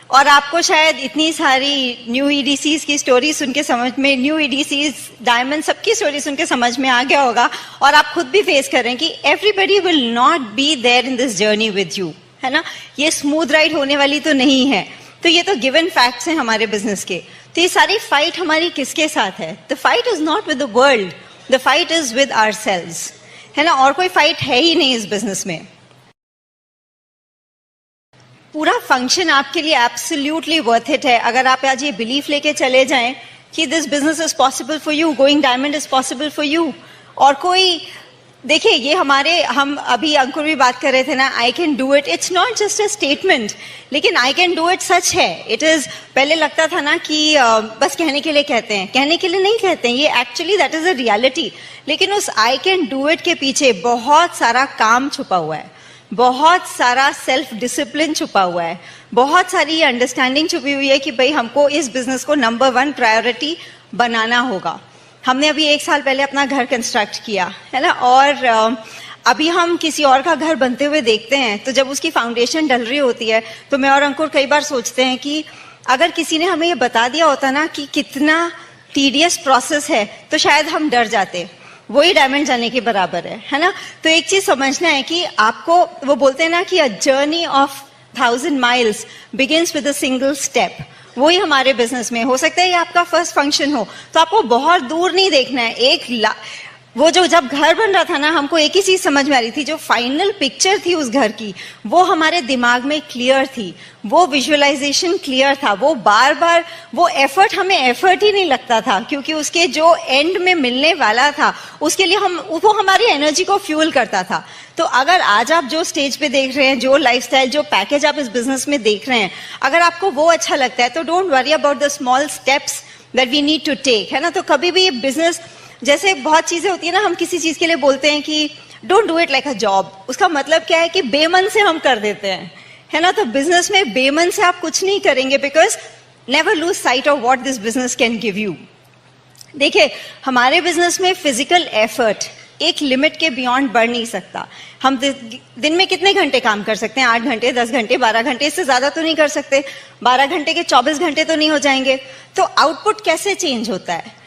और आपको शायद इतनी सारी न्यू EDCs की स्टोरी सुन के समझ में, न्यू EDCs, डायमंड, सबकी स्टोरी सुन के समझ में आ गया होगा, और आप खुद भी फेस कर रहे हैं कि everybody will not be there in this journey with you, है ना। ये स्मूथ राइड होने वाली तो नहीं है। तो ये तो गिवन फैक्ट्स हैं हमारे बिजनेस के। तो ये सारी फाइट हमारी किसके साथ है? The fight is not with the world, the fight is with ourselves, है ना। और कोई फाइट है ही नहीं इस बिजनेस में। पूरा फंक्शन आपके लिए एब्सोल्युटली वर्थ इट है अगर आप आज ये बिलीफ लेके चले जाएं कि this business is possible for you, going diamond is possible for you. और कोई, देखिए, ये हम अभी अंकुर भी बात कर रहे थे ना, I can do it, it's not just a statement, लेकिन आई कैन डू इट सच है। इट इज, पहले लगता था ना कि बस कहने के लिए कहते हैं, कहने के लिए नहीं कहते हैं, ये actually that is a reality. लेकिन उस आई कैन डू इट के पीछे बहुत सारा काम छुपा हुआ है, बहुत सारा सेल्फ डिसिप्लिन छुपा हुआ है, बहुत सारी अंडरस्टैंडिंग छुपी हुई है कि भाई हमको इस बिजनेस को नंबर 1 प्रायोरिटी बनाना होगा। हमने अभी 1 साल पहले अपना घर कंस्ट्रक्ट किया है ना, और अभी हम किसी और का घर बनते हुए देखते हैं, तो जब उसकी फाउंडेशन डल रही होती है तो मैं और अंकुर कई बार सोचते हैं कि अगर किसी ने हमें ये बता दिया होता ना कि कितना टीडियस प्रोसेस है, तो शायद हम डर जाते। वही डायमंड जाने के बराबर है ना। तो एक चीज समझना है कि आपको, वो बोलते हैं ना कि a journey of 1000 miles begins with a single step. वही हमारे बिजनेस में हो सकता है ये आपका फर्स्ट फंक्शन हो, तो आपको बहुत दूर नहीं देखना है। वो जो जब घर बन रहा था ना, हमको एक ही चीज समझ में आ रही थी, जो फाइनल पिक्चर थी उस घर की, वो हमारे दिमाग में क्लियर थी, वो विजुअलाइजेशन क्लियर था, वो बार बार वो एफर्ट, हमें एफर्ट ही नहीं लगता था, क्योंकि उसके जो एंड में मिलने वाला था उसके लिए वो हमारी एनर्जी को फ्यूल करता था। तो अगर आज आप जो स्टेज पे देख रहे हैं, जो लाइफस्टाइल, जो पैकेज आप इस बिजनेस में देख रहे हैं, अगर आपको वो अच्छा लगता है तो don't worry about the small steps that we need to take, है ना। तो कभी भी ये बिजनेस, जैसे बहुत चीजें होती है ना, हम किसी चीज के लिए बोलते हैं कि don't do it like a job. उसका मतलब क्या है कि बेमन से हम कर देते हैं, है ना। तो बिजनेस में बेमन से आप कुछ नहीं करेंगे, because never lose sight of what this business can give you. देखिए, हमारे बिजनेस में फिजिकल एफर्ट एक लिमिट के बियॉन्ड बढ़ नहीं सकता। हम दिन में कितने घंटे काम कर सकते हैं? 8 घंटे, 10 घंटे, 12 घंटे, इससे ज्यादा तो नहीं कर सकते। 12 घंटे के 24 घंटे तो नहीं हो जाएंगे। तो आउटपुट कैसे चेंज होता है?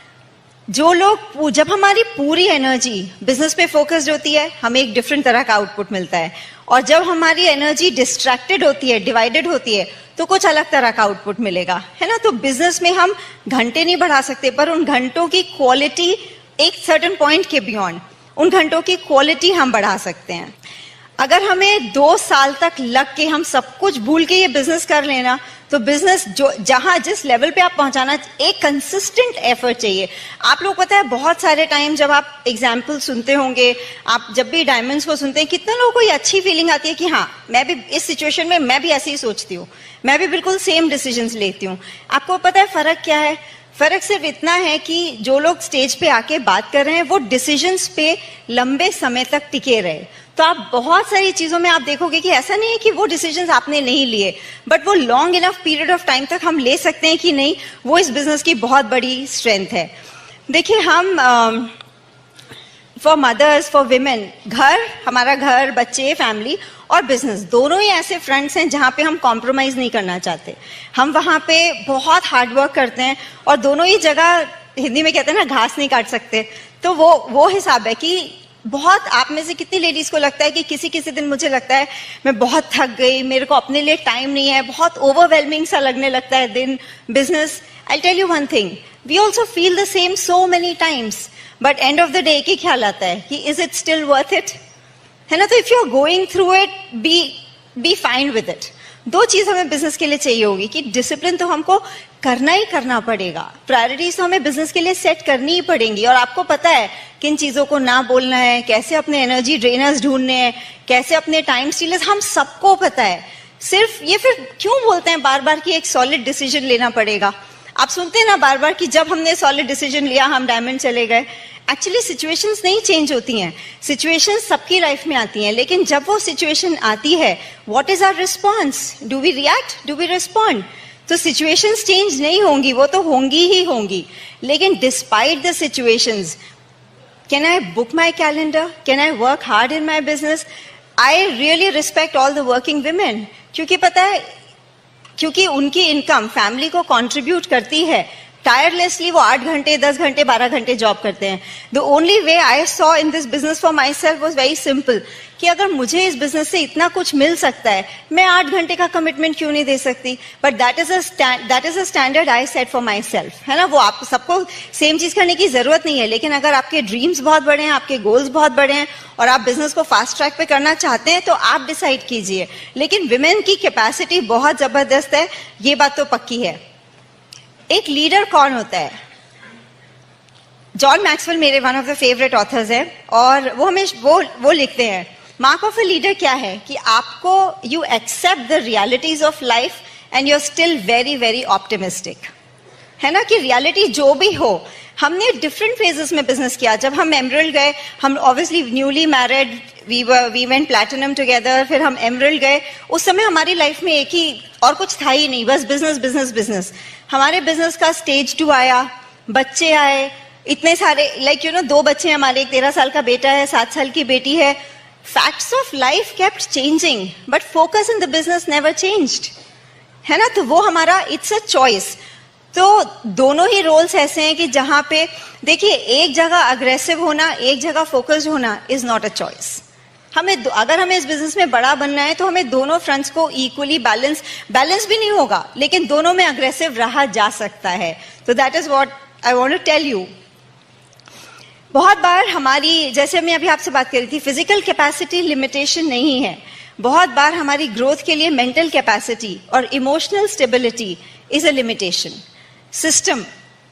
जो लोग, जब हमारी पूरी एनर्जी बिजनेस पे फोकस्ड होती है, हमें एक डिफरेंट तरह का आउटपुट मिलता है, और जब हमारी एनर्जी डिस्ट्रैक्टेड होती है, डिवाइडेड होती है, तो कुछ अलग तरह का आउटपुट मिलेगा, है ना। तो बिजनेस में हम घंटे नहीं बढ़ा सकते, पर उन घंटों की क्वालिटी, एक सर्टेन पॉइंट के बियॉन्ड उन घंटों की क्वालिटी हम बढ़ा सकते हैं। अगर हमें 2 साल तक लग के हम सब कुछ भूल के ये बिजनेस कर लेना, तो बिजनेस जो जहां जिस लेवल पे आप पहुंचाना, एक कंसिस्टेंट एफर्ट चाहिए। आप लोग पता है, बहुत सारे टाइम जब आप एग्जाम्पल सुनते होंगे, आप जब भी डायमंड्स को सुनते हैं, कितने लोगों को ये अच्छी फीलिंग आती है कि हाँ, मैं भी इस सिचुएशन में मैं भी ऐसे ही सोचती हूँ, मैं भी बिल्कुल सेम डिसीजंस लेती हूँ। आपको पता है फर्क क्या है? फर्क सिर्फ इतना है कि जो लोग स्टेज पे आके बात कर रहे हैं, वो डिसीजंस पे लंबे समय तक टिके रहे। तो आप बहुत सारी चीजों में आप देखोगे कि ऐसा नहीं है कि वो डिसीजंस आपने नहीं लिए, बट वो long enough period of time तक हम ले सकते हैं कि नहीं, वो इस बिजनेस की बहुत बड़ी स्ट्रेंथ है। देखिए, हम फॉर मदर्स, फॉर विमेन, हमारा घर, बच्चे, फैमिली और बिजनेस, दोनों ही ऐसे फ्रंट्स हैं जहां पे हम कॉम्प्रोमाइज नहीं करना चाहते। हम वहां पे बहुत हार्डवर्क करते हैं, और दोनों ही जगह, हिंदी में कहते हैं ना, घास नहीं काट सकते। तो वो हिसाब है कि बहुत, आप में से कितनी लेडीज को लगता है कि किसी किसी दिन मुझे लगता है मैं बहुत थक गई, मेरे को अपने लिए टाइम नहीं है, बहुत ओवरवेलमिंग सा लगने लगता है दिन business. I tell you one thing, we also feel the same so many times, but end of the day एक ही ख्याल आता है कि is it still worth it, है ना। तो if you are going through it, be fine with it. 2 चीज हमें बिजनेस के लिए चाहिए होगी कि डिसिप्लिन तो हमको करना ही करना पड़ेगा, प्रायोरिटीज तो हमें बिजनेस के लिए सेट करनी ही पड़ेंगी, और आपको पता है किन चीजों को ना बोलना है, कैसे अपने एनर्जी ड्रेनर्स ढूंढने हैं, कैसे अपने टाइम स्टीलर्स, हम सबको पता है। सिर्फ ये फिर क्यों बोलते हैं बार बार कि एक सॉलिड डिसीजन लेना पड़ेगा? आप सुनते हैं ना बार बार कि जब हमने सॉलिड डिसीजन लिया हम डायमंड चले गए। एक्चुअली सिचुएशंस नहीं चेंज होती हैं, सिचुएशंस सबकी लाइफ में आती हैं, लेकिन जब वो सिचुएशन आती है, what is our response? Do we react, do we respond? तो सिचुएशंस चेंज नहीं होंगी, वो तो होंगी ही होंगी, लेकिन despite the situations, can I book my calendar, can I work hard in my business? I really respect all the working women, क्योंकि पता है, क्योंकि उनकी इनकम फैमिली को कंट्रीब्यूट करती है। टायरलेसली वो 8 घंटे, 10 घंटे, 12 घंटे जॉब करते हैं। The only way I saw in this business for my self was very simple, कि अगर मुझे इस बिजनेस से इतना कुछ मिल सकता है, मैं 8 घंटे का कमिटमेंट क्यों नहीं दे सकती? But that is a standard I set for my self, है ना। वो आपको सबको सेम चीज करने की जरूरत नहीं है, लेकिन अगर आपके ड्रीम्स बहुत बड़े हैं, आपके गोल्स बहुत बड़े हैं, और आप बिजनेस को फास्ट ट्रैक पे करना चाहते हैं, तो आप डिसाइड कीजिए। लेकिन विमेन की कैपेसिटी बहुत जबरदस्त है, ये बात तो पक्की है। एक लीडर कौन होता है? जॉन मैक्सवेल मेरे one of the favourite authors है, और वो हमें वो लिखते हैं, मार्क ऑफ अ लीडर क्या है कि आपको, you accept the realities of life and you are still very very optimistic. है ना, कि रियलिटी जो भी हो, हमने डिफरेंट फेजेस में बिजनेस किया. जब हम एमरल्ड गए, हम obviously newly married, we went platinum together, फिर हम एमरल्ड गए. उस समय हमारी लाइफ में एक ही और कुछ था ही नहीं, बस बिजनेस बिजनेस बिजनेस. हमारे बिजनेस का स्टेज 2 आया, बच्चे आए, इतने सारे, लाइक यू नो 2 बच्चे हमारे, एक 13 साल का बेटा है, 7 साल की बेटी है. Facts of life kept changing but focus in the business never changed, है ना. तो वो हमारा, इट्स अ चॉइस. तो दोनों ही रोल्स ऐसे हैं कि जहां पे देखिए, एक जगह अग्रेसिव होना, एक जगह फोकस्ड होना इज नॉट अ चॉइस. अगर हमें इस बिजनेस में बड़ा बनना है तो हमें दोनों फ्रंट्स को इक्वली बैलेंस भी नहीं होगा, लेकिन दोनों में अग्रेसिव रहा जा सकता है. तो that is what I want to tell you. बहुत बार हमारी, जैसे मैं अभी आपसे बात कर रही थी, फिजिकल कैपेसिटी लिमिटेशन नहीं है. बहुत बार हमारी ग्रोथ के लिए मेंटल कैपेसिटी और emotional stability is a limitation. System,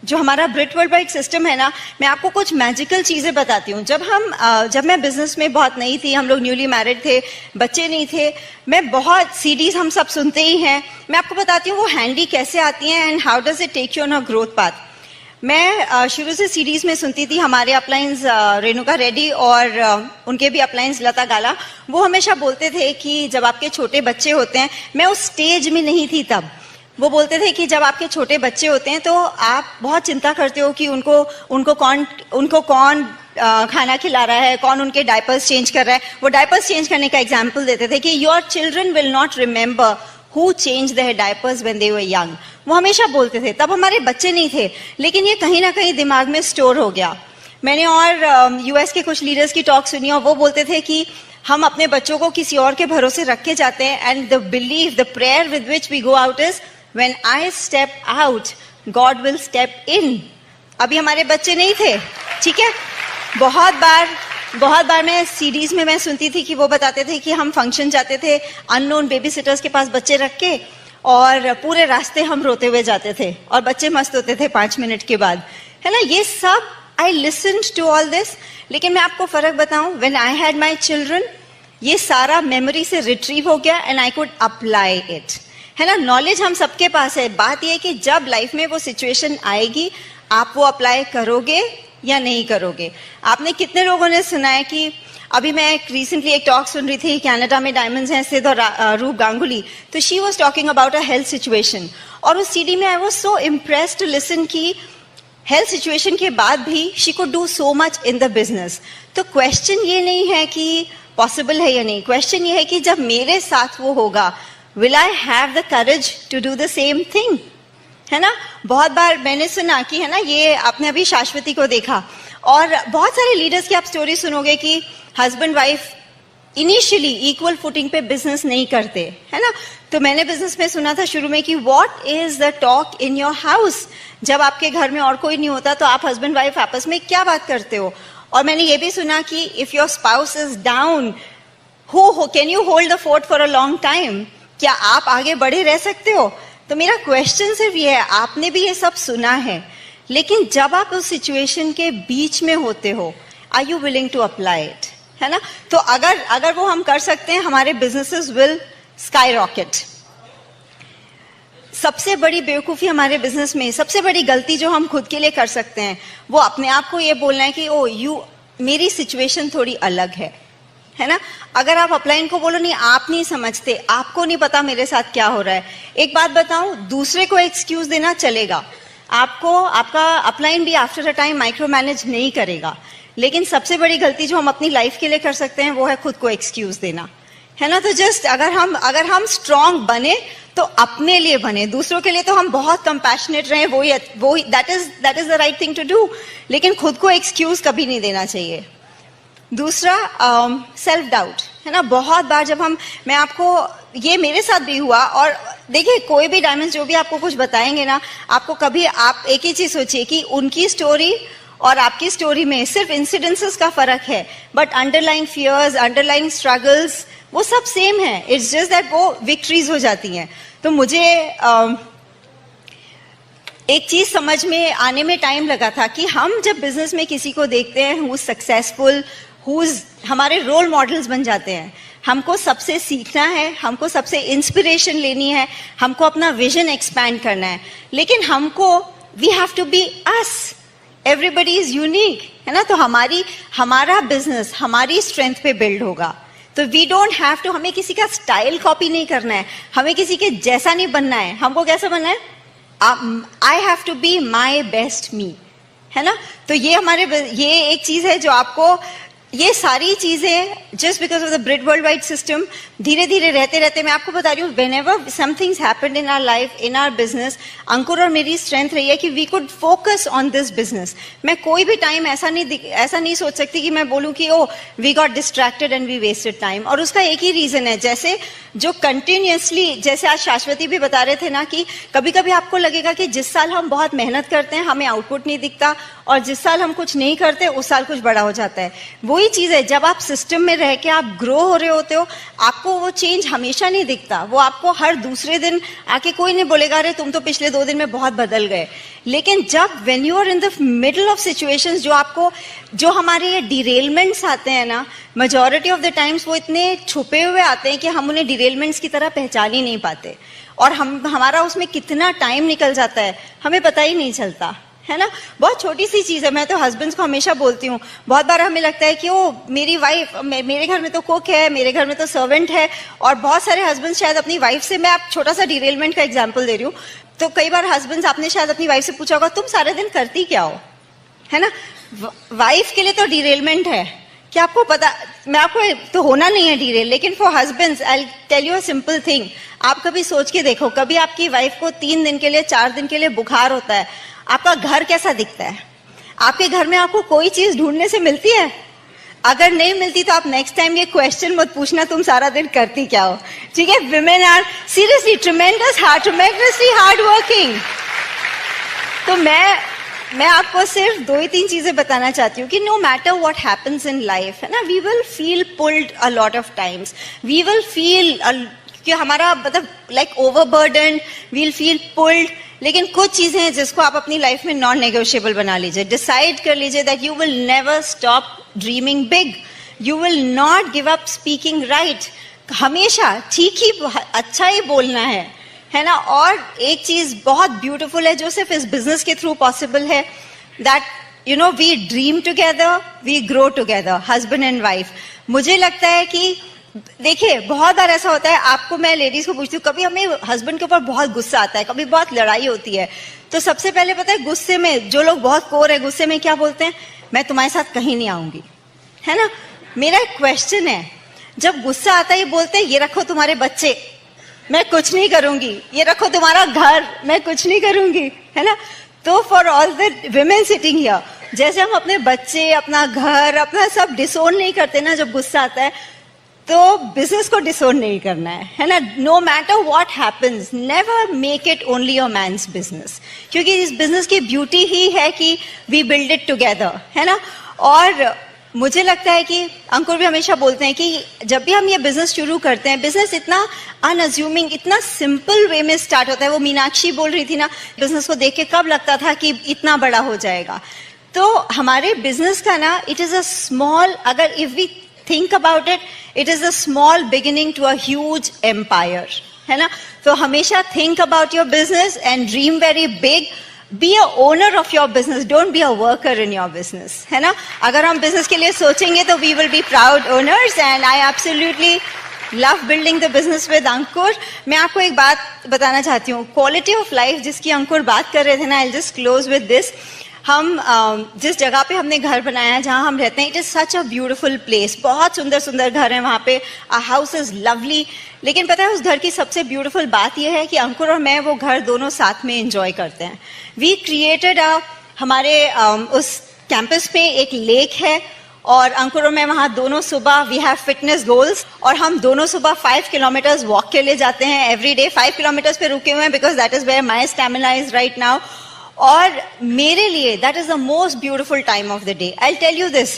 जो हमारा ब्रिट वर्ल्ड बाइक सिस्टम है ना, मैं आपको कुछ मैजिकल चीजें बताती हूँ. जब मैं बिजनेस में बहुत नई थी, हम लोग न्यूली मैरिड थे, बच्चे नहीं थे, मैं बहुत सीडीज हम सब सुनते ही हैं. मैं आपको बताती हूँ वो हैंडी कैसे आती हैं and how does it take you on a growth path. मैं शुरू से सीडीज में सुनती थी. हमारे अपलाइंस रेणुका रेड्डी और उनके भी अपलाइंस लता गाला, वो हमेशा बोलते थे कि जब आपके छोटे बच्चे होते हैं, मैं उस स्टेज में नहीं थी तब, वो बोलते थे कि जब आपके छोटे बच्चे होते हैं तो आप बहुत चिंता करते हो कि उनको कौन खाना खिला रहा है, कौन उनके डायपर्स चेंज कर रहा है. वो डायपर्स चेंज करने का एग्जाम्पल देते थे कि your children will not remember who change their diapers when they were young. वो हमेशा बोलते थे. तब हमारे बच्चे नहीं थे, लेकिन ये कहीं ना कहीं दिमाग में स्टोर हो गया. मैंने और यूएस के कुछ लीडर्स की टॉक सुनी और वो बोलते थे कि हम अपने बच्चों को किसी और के भरोसे रख के जाते हैं, and the believe, the prayer with which we go out is, When I step out, God will step in. अभी हमारे बच्चे नहीं थे, ठीक है. बहुत बार मैं सीडीज में मैं सुनती थी कि वो बताते थे कि हम फंक्शन जाते थे अननोन बेबी सिटर्स के पास बच्चे रख के, और पूरे रास्ते हम रोते हुए जाते थे और बच्चे मस्त होते थे 5 मिनट के बाद, है ना. ये सब आई लिसन्ड टू ऑल दिस. लेकिन मैं आपको फर्क बताऊं, when I had my children, ये सारा मेमोरी से रिट्रीव हो गया and I could apply it, है ना. नॉलेज हम सबके पास है. बात यह है कि जब लाइफ में वो सिचुएशन आएगी, आप वो अप्लाई करोगे या नहीं करोगे. आपने कितने लोगों ने सुना है कि, अभी मैं रिसेंटली एक टॉक सुन रही थी, कनाडा में डायमंड्स हैं सिद्ध और रूप गांगुली, तो she was talking about a health situation, और उस सीडी में I was so impressed to listen कि हेल्थ सिचुएशन के बाद भी she could do so much in the business. तो क्वेश्चन ये नहीं है कि पॉसिबल है या नहीं, क्वेश्चन ये है कि जब मेरे साथ वो होगा, will I have the courage to do the same thing, है ना. बहुत बार मैंने सुना कि, है ना, ये आपने अभी शाश्वती को देखा, और बहुत सारे लीडर्स की आप स्टोरी सुनोगे कि husband wife initially equal footing पे बिजनेस नहीं करते, है ना. तो मैंने बिजनेस में सुना था शुरू में कि what is the talk in your house. जब आपके घर में और कोई नहीं होता तो आप हस्बैंड वाइफ आपस में क्या बात करते हो. और मैंने ये भी सुना कि if your spouse is down, can you hold the fort for a long time, क्या आप आगे बढ़े रह सकते हो. तो मेरा क्वेश्चन सिर्फ ये है, आपने भी ये सब सुना है, लेकिन जब आप उस सिचुएशन के बीच में होते हो, are you willing to apply it, है ना. तो अगर वो हम कर सकते हैं, हमारे बिजनेसेस विल स्काई रॉकेट. सबसे बड़ी बेवकूफी हमारे बिजनेस में, सबसे बड़ी गलती जो हम खुद के लिए कर सकते हैं, वो अपने आप को ये बोलना है कि मेरी सिचुएशन थोड़ी अलग है ना. अगर आप अपलाइन को बोलो, नहीं आप नहीं समझते, आपको नहीं पता मेरे साथ क्या हो रहा है. एक बात बताऊं, दूसरे को एक्सक्यूज देना चलेगा, आपका अपलाइन भी after a time micro manage नहीं करेगा, लेकिन सबसे बड़ी गलती जो हम अपनी लाइफ के लिए कर सकते हैं वो है खुद को एक्सक्यूज देना, है ना. तो जस्ट अगर हम स्ट्रांग बने तो अपने लिए बने, दूसरों के लिए तो हम बहुत कंपैशनेट रहे, वो that is the right thing to do, लेकिन खुद को एक्सक्यूज कभी नहीं देना चाहिए. दूसरा, सेल्फ डाउट, है ना. बहुत बार जब मैं आपको, ये मेरे साथ भी हुआ, और देखिए कोई भी डायमंड जो भी आपको कुछ बताएंगे ना, आपको कभी, आप एक ही चीज सोचिए कि उनकी स्टोरी और आपकी स्टोरी में सिर्फ इंसिडेंसेस का फर्क है, but underlying fears, underlying struggles वो सब सेम है. इट्स जस्ट दैट वो विक्ट्रीज हो जाती हैं. तो मुझे एक चीज समझ में आने में टाइम लगा था कि हम जब बिजनेस में किसी को देखते हैं हु सक्सेसफुल, हमारे रोल मॉडल्स बन जाते हैं, हमको सबसे सीखना है, हमको सबसे इंस्पिरेशन लेनी है, हमको अपना विजन एक्सपैंड करना है, लेकिन हमको we have to be us, everybody is unique, है ना? तो हमारा बिजनेस हमारी स्ट्रेंथ पे बिल्ड होगा. तो वी डोंट हैव टू, हमें किसी का स्टाइल कॉपी नहीं करना है, हमें किसी के जैसा नहीं बनना है. हमको कैसा बनना है? I have to be my best me, है ना? तो ये एक चीज है जो आपको, ये सारी चीजें just because of the Brit World Wide system धीरे धीरे रहते मैं आपको बता रही हूँ, whenever somethings happened in our life, in our business, Ankur और मेरी स्ट्रेंथ रही है कि we could focus on this business. मैं कोई भी टाइम ऐसा नहीं सोच सकती कि मैं बोलूं कि oh we got distracted and we wasted time. और उसका एक ही रीजन है, जैसे जो कंटिन्यूसली, जैसे आज शाश्वती भी बता रहे थे ना कि कभी कभी आपको लगेगा कि जिस साल हम बहुत मेहनत करते हैं हमें आउटपुट नहीं दिखता, और जिस साल हम कुछ नहीं करते उस साल कुछ बड़ा हो जाता है. वही चीज है, जब आप सिस्टम में रह के आप ग्रो हो रहे होते हो, आपको वो चेंज हमेशा नहीं दिखता. वो आपको हर दूसरे दिन आके कोई नहीं बोलेगा अरे तुम तो पिछले 2 दिन में बहुत बदल गए. लेकिन जब when you are in the middle of situations, जो हमारे ये डिरेलमेंट्स आते हैं ना, मेजॉरिटी ऑफ द टाइम्स वो इतने छुपे हुए आते हैं कि हम उन्हें डिरेलमेंट्स की तरह पहचान ही नहीं पाते, और हमारा उसमें कितना टाइम निकल जाता है हमें पता ही नहीं चलता, है ना? बहुत छोटी सी चीज है. मैं तो हस्बैंड्स को हमेशा बोलती हूँ, बहुत बार हमें लगता है कि ओ मेरी वाइफ, मेरे घर में तो कुक है, मेरे घर में तो सर्वेंट है, और बहुत सारे हस्बैंड्स शायद अपनी वाइफ से, मैं आप छोटा सा डिरेलमेंट का एग्जांपल दे रही हूँ, तो कई बार हस्बैंड्स, आपने शायद अपनी वाइफ से पूछा होगा तुम सारे दिन करती क्या हो, है ना? वाइफ के लिए तो डिरेलमेंट है, क्या आपको पता? मैं आपको तो होना नहीं है डिरेल, लेकिन for husbands I tell you a simple thing. आप कभी सोच के देखो, कभी आपकी वाइफ को 3 दिन के लिए, 4 दिन के लिए बुखार होता है, आपका घर कैसा दिखता है? आपके घर में आपको कोई चीज ढूंढने से मिलती है? अगर नहीं मिलती तो आप नेक्स्ट टाइम ये क्वेश्चन मत पूछना तुम सारा दिन करती क्या हो, ठीक है? Women are seriously tremendously hard working. तो मैं आपको सिर्फ 2 ही 3 चीजें बताना चाहती हूँ कि no matter what happens in life, है ना, we will feel pulled a lot of times, we will feel कि हमारा मतलब like overburden, we will feel pulled. लेकिन कुछ चीजें हैं जिसको आप अपनी लाइफ में नॉन नेगोशिएबल बना लीजिए. डिसाइड कर लीजिए that you will never stop dreaming big, you will not give up speaking right. हमेशा ठीक ही, अच्छा ही बोलना है ना? और एक चीज बहुत ब्यूटीफुल है जो सिर्फ इस बिजनेस के थ्रू पॉसिबल है, that you know we dream together, we grow together, husband and wife. मुझे लगता है कि देखिए बहुत बार ऐसा होता है, आपको, मैं लेडीज को पूछती हूँ, कभी हमें हस्बैंड के ऊपर बहुत गुस्सा आता है, कभी बहुत लड़ाई होती है, तो सबसे पहले पता है गुस्से में, जो लोग बहुत कोर है गुस्से में, क्या बोलते हैं? मैं तुम्हारे साथ कहीं नहीं आऊंगी, है ना? मेरा एक क्वेश्चन है, जब गुस्सा आता है ये बोलते हैं ये रखो तुम्हारे बच्चे, मैं कुछ नहीं करूंगी, ये रखो तुम्हारा घर, मैं कुछ नहीं करूंगी, है ना? तो for all the women sitting here, जैसे हम अपने बच्चे, अपना घर, अपना सब डिसोन नहीं करते ना जब गुस्सा आता है, तो बिजनेस को डिसोन नहीं करना है ना? No matter what happens, never make it only your man's business, क्योंकि इस बिजनेस की ब्यूटी ही है कि वी बिल्ड इट टुगेदर, है ना? और मुझे लगता है कि अंकुर भी हमेशा बोलते हैं कि जब भी हम ये बिजनेस शुरू करते हैं, बिजनेस इतना अनअज्यूमिंग, इतना सिंपल वे में स्टार्ट होता है. वो मीनाक्षी बोल रही थी ना, बिजनेस को देख के कब लगता था कि इतना बड़ा हो जाएगा. तो हमारे बिजनेस का ना, इट इज अ स्मॉल, अगर if we think about it, it is a small beginning to a huge empire, है ना? तो हमेशा think about your business and dream very big. Be a owner of your business, don't be a worker in your business, है ना? अगर हम business के लिए सोचेंगे तो we will be proud owners, and I absolutely love building the business with अंकुर. मैं आपको एक बात बताना चाहती हूँ, quality of life जिसकी अंकुर बात कर रहे थे ना, I'll just close with this. हम जिस जगह पे हमने घर बनाया है, जहाँ हम रहते हैं, it is such a beautiful place, बहुत सुंदर सुंदर घर हैं वहाँ पे, आ हाउस इज लवली. लेकिन पता है उस घर की सबसे ब्यूटीफुल बात यह है कि अंकुर और मैं वो घर दोनों साथ में एंजॉय करते हैं. वी क्रिएटेड हमारे उस कैंपस पे एक लेक है, और अंकुर और मैं वहाँ दोनों सुबह, वी हैव फिटनेस गोल्स, और हम दोनों सुबह 5 किलोमीटर्स वॉक के लिए जाते हैं एवरी डे. 5 किलोमीटर्स पे रुके हुए हैं because that is where my stamina is right now. और मेरे लिए that is the most beautiful time of the day. I tell you this,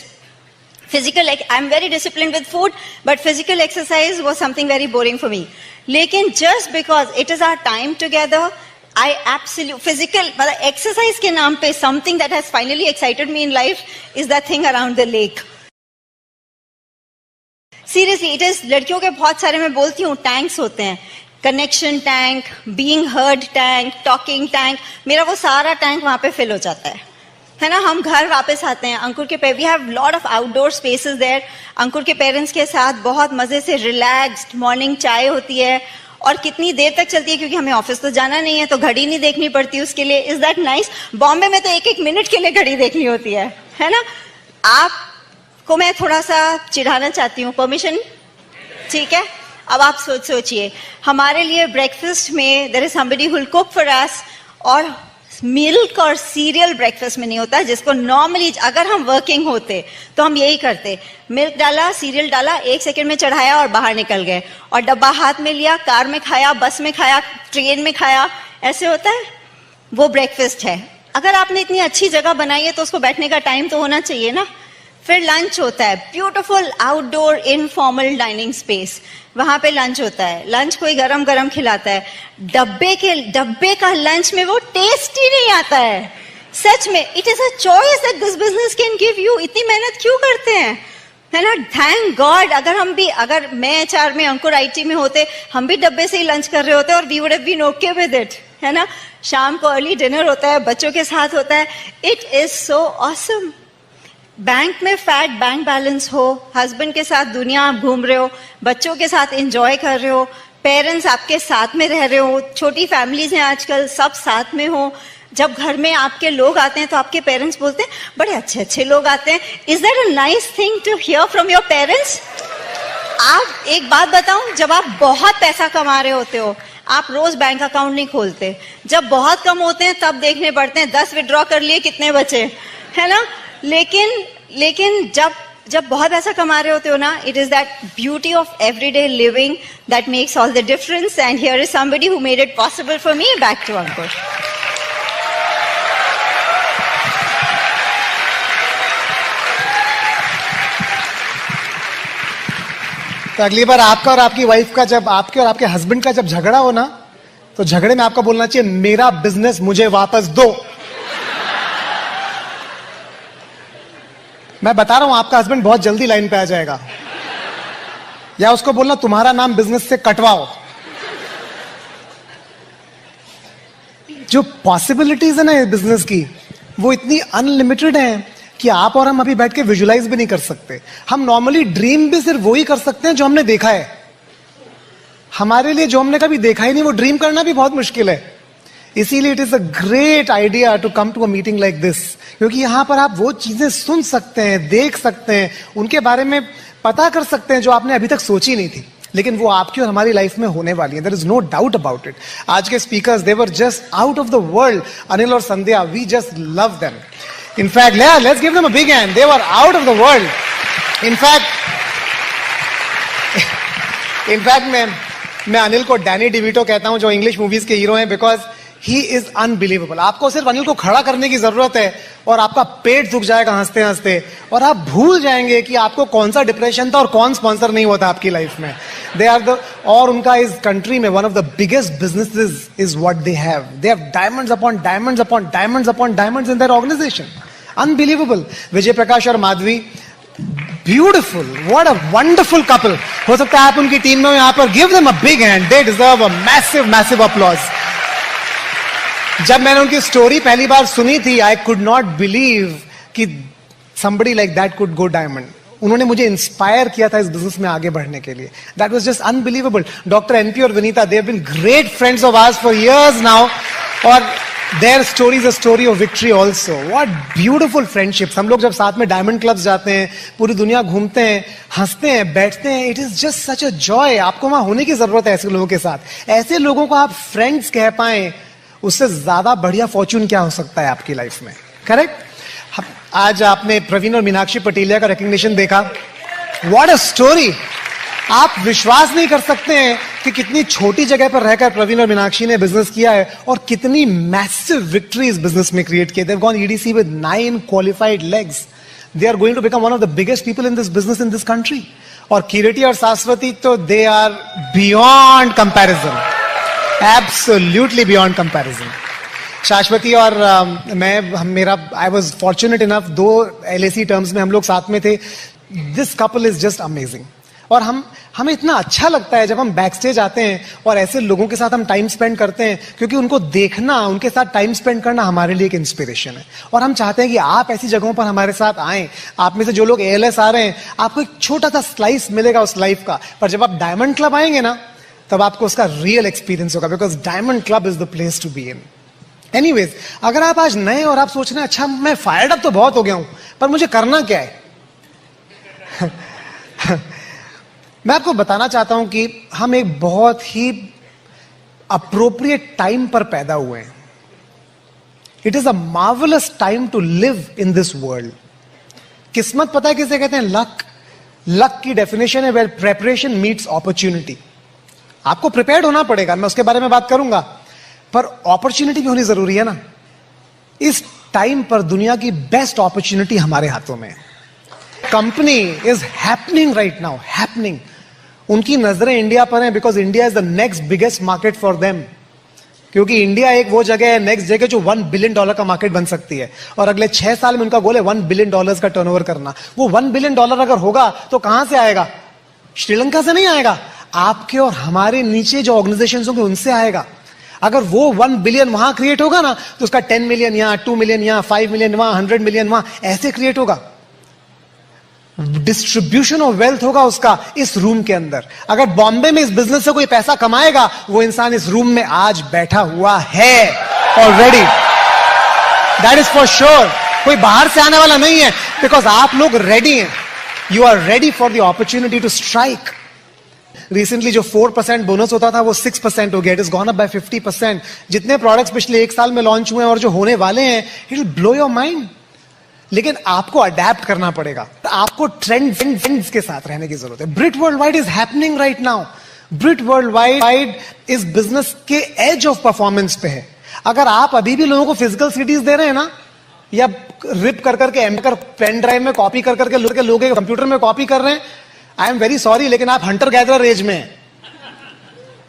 physical, I am very discipline with food, but physical exercise was something very boring for me. लेकिन just because it is our time together, I absolute physical, मतलब exercise के नाम पे something that has finally excited me in life is that thing around the lake. Seriously it is, लड़कियों के बहुत सारे, मैं बोलती हूँ, टैंक्स होते हैं. Connection tank, being heard tank, talking tank, मेरा वो सारा टैंक वहां पे फिल हो जाता है ना। हम घर वापस आते हैं, अंकुर के we have lot of outdoor spaces there. Ankur के पेरेंट्स के साथ बहुत मजे से रिलैक्स्ड मॉर्निंग चाय होती है, और कितनी देर तक चलती है, क्योंकि हमें ऑफिस तो जाना नहीं है, तो घड़ी नहीं देखनी पड़ती उसके लिए। Is that nice? बॉम्बे में तो एक एक मिनट के लिए घड़ी देखनी होती है ना। आपको मैं थोड़ा सा चिढ़ाना चाहती हूँ, परमिशन? ठीक है। अब आप सोचिए, हमारे लिए ब्रेकफास्ट में there is somebody who will cook for us, और मिल्क और सीरियल ब्रेकफास्ट में नहीं होता, जिसको नॉर्मली अगर हम वर्किंग होते तो हम यही करते, मिल्क डाला, सीरियल डाला, 1 सेकंड में चढ़ाया और बाहर निकल गए, और डब्बा हाथ में लिया, कार में खाया, बस में खाया, ट्रेन में खाया, ऐसे होता है। वो ब्रेकफास्ट है। अगर आपने इतनी अच्छी जगह बनाई है तो उसको बैठने का टाइम तो होना चाहिए ना। फिर लंच होता है, beautiful outdoor informal dining space, वहां पे लंच होता है। लंच कोई गरम गरम खिलाता है, डब्बे का लंच में वो टेस्ट ही नहीं आता है। सच में it is a choice that this business can give you. इतनी मेहनत क्यों करते हैं, है ना। थैंक गॉड, अगर मैं HR में, अंकुर IT में होते, हम भी डब्बे से ही लंच कर रहे होते, और we would have been okay with it, है ना। शाम को अर्ली डिनर होता है, बच्चों के साथ होता है। It is so awesome. Bank में फैट बैंक बैलेंस हो, हस्बैंड के साथ दुनिया आप घूम रहे हो, बच्चों के साथ एंजॉय कर रहे हो, पेरेंट्स आपके साथ में रह रहे हो, छोटी फैमिलीज हैं आजकल, सब साथ में हो। जब घर में आपके लोग आते हैं तो आपके पेरेंट्स बोलते हैं बड़े अच्छे अच्छे लोग आते हैं। Is that a nice thing to hear from your parents? आप एक बात बताऊं, जब आप बहुत पैसा कमा रहे होते हो, आप रोज बैंक अकाउंट नहीं खोलते। जब बहुत कम होते हैं तब देखने पड़ते हैं, 10 विड्रॉ कर लिए, कितने बचे, है ना। लेकिन जब बहुत पैसा कमा रहे होते हो ना, it is that beauty of everyday living that makes all the difference. And here is somebody who made it possible for me. Back to Ankur. तो अगली बार आपका और आपकी वाइफ का, जब आपके और आपके हस्बैंड का जब झगड़ा हो ना, तो झगड़े में आपका बोलना चाहिए, मेरा बिजनेस मुझे वापस दो। मैं बता रहा हूं, आपका हस्बैंड बहुत जल्दी लाइन पे आ जाएगा। या उसको बोलना, तुम्हारा नाम बिजनेस से कटवाओ। जो पॉसिबिलिटीज है ना इस बिजनेस की, वो इतनी अनलिमिटेड है कि आप और हम अभी बैठ के विजुलाइज भी नहीं कर सकते। हम नॉर्मली ड्रीम भी सिर्फ वही कर सकते हैं जो हमने देखा है। हमारे लिए जो हमने कभी देखा ही नहीं, वो ड्रीम करना भी बहुत मुश्किल है। इसीलिए it is a great idea to come to a meeting like this, क्योंकि यहां पर आप वो चीजें सुन सकते हैं, देख सकते हैं, उनके बारे में पता कर सकते हैं जो आपने अभी तक सोची नहीं थी, लेकिन वो आपकी और हमारी लाइफ में होने वाली है। There is no doubt about it. आज के speakers, they were just out of the world. Anil और Sandhya, we just love them. In fact, yeah, let's give them a big hand. They were out of the world. In fact, मैं अनिल को Danny डिविटो कहता हूं, जो English movies के hero हैं, because he is unbelievable. आपको सिर्फ अनिल को खड़ा करने की जरूरत है और आपका पेट झुक जाएगा हंसते हंसते, और आप भूल जाएंगे कि आपको कौन सा डिप्रेशन था और कौन स्पॉन्सर नहीं होता आपकी लाइफ में। दे आर द, और उनका इस कंट्री में one of the biggest businesses is what they have. They have diamonds upon diamonds upon diamonds upon diamonds in their organisation. Unbelievable. Vijay Prakash और Madhavi, beautiful, what a wonderful couple. हो सकता है आप उनकी टीम में हो यहां पर, give them a big hand, they deserve a massive massive applause. जब मैंने उनकी स्टोरी पहली बार सुनी थी, आई कुड नॉट बिलीव कि somebody like that could go diamond. उन्होंने मुझे इंस्पायर किया था इस बिजनेस में आगे बढ़ने के लिए. That was just unbelievable. Doctor NP और Vinita, they have been great friends of ours for years now. और their story is a story of victory also. What beautiful friendships. हम लोग जब साथ में डायमंड क्लब्स जाते हैं, पूरी दुनिया घूमते हैं, हंसते हैं, बैठते हैं, it is just such a joy. आपको वहां होने की जरूरत है ऐसे लोगों के साथ. ऐसे लोगों को आप फ्रेंड्स कह पाए, उससे ज्यादा बढ़िया फॉर्च्यून क्या हो सकता है आपकी लाइफ में. करेक्ट. आज आपने प्रवीण और मीनाक्षी पटेलिया का रिकग्निशन देखा. What a story. आप विश्वास नहीं कर सकते हैं कि कितनी छोटी जगह पर रहकर प्रवीण और मीनाक्षी ने बिजनेस किया है और कितनी मैसिव विक्ट्रीज बिजनेस में क्रिएट किए. They've gone EDC with 9 qualified legs. They are going to become one of the biggest people in this business in this country. और कीर्ति और शाश्वती तो they are beyond comparison. Absolutely beyond comparison. शाश्वती और I was fortunate enough, 2 LAC terms में हम लोग साथ में थे. This couple is just amazing. और हमें इतना अच्छा लगता है जब हम बैक स्टेज आते हैं और ऐसे लोगों के साथ हम टाइम स्पेंड करते हैं, क्योंकि उनको देखना, उनके साथ टाइम स्पेंड करना हमारे लिए एक इंस्पिरेशन है। और हम चाहते हैं कि आप ऐसी जगहों पर हमारे साथ आएं। आप में से जो लोग ALS आ रहे हैं, आपको एक छोटा सा स्लाइस मिलेगा उस लाइफ का, पर जब आप डायमंड क्लब आएंगे ना, तब आपको उसका रियल एक्सपीरियंस होगा, because diamond club is the place to be in. Anyways, अगर आप आज नए और आप सोच रहे हैं अच्छा मैं फायर्ड अप तो बहुत हो गया हूं, पर मुझे करना क्या है मैं आपको बताना चाहता हूं कि हम एक बहुत ही अप्रोप्रिएट टाइम पर पैदा हुए हैं। It is a marvellous time to live in this world. किस्मत पता है किसे कहते हैं? लक। लक की डेफिनेशन है वेयर प्रेपरेशन मीट्स अपॉर्चुनिटी। आपको प्रिपेयर्ड होना पड़ेगा, मैं उसके बारे में बात करूंगा, पर अपॉर्चुनिटी भी होनी जरूरी है ना। इस टाइम पर दुनिया की बेस्ट अपॉर्चुनिटी हमारे हाथों में है। Company is happening right now, happening. उनकी नजरें इंडिया पर हैं because India is the next biggest market for them. क्योंकि इंडिया एक वो जगह है, नेक्स्ट जगह जो $1 बिलियन का मार्केट बन सकती है, और अगले 6 साल में उनका गोल है $1 बिलियन का टर्नओवर करना। वो $1 बिलियन अगर होगा तो कहां से आएगा? श्रीलंका से नहीं आएगा, आपके और हमारे नीचे जो ऑर्गेनाइजेशन होंगे उनसे आएगा। अगर वो 1 बिलियन वहां क्रिएट होगा ना, तो उसका 10 मिलियन यहां, 2 मिलियन यहां, 5 मिलियन वहां, 100 मिलियन वहां, ऐसे क्रिएट होगा। डिस्ट्रीब्यूशन ऑफ वेल्थ होगा उसका इस रूम के अंदर। अगर बॉम्बे में इस बिजनेस से कोई पैसा कमाएगा, वो इंसान इस रूम में आज बैठा हुआ है already. That is for sure. कोई बाहर से आने वाला नहीं है, बिकॉज आप लोग रेडी हैं। You are ready for the opportunity to strike. Recently जो 4% बोनस होता था वो 6% हो गया। It is gone up by 50%। जितने प्रोडक्ट्स पिछले 1 साल में लॉन्च हुए हैं और जो होने वाले हैं, it will blow your mind. लेकिन आपको अडेप्ट करना पड़ेगा, आपको ट्रेंड्स के साथ रहने की जरूरत है। Brit world Wide is happening right now. Brit world Wide इस बिजनेस के एज ऑफ परफॉर्मेंस पे है। अगर आप अभी भी लोगों को फिजिकल सीडीज दे रहे हैं ना, या रिप कर करके पेन ड्राइव में कॉपी कर करके लोग कंप्यूटर में कॉपी कर रहे हैं, आई एम वेरी सॉरी, लेकिन आप हंटर गैदरर एज में हैं।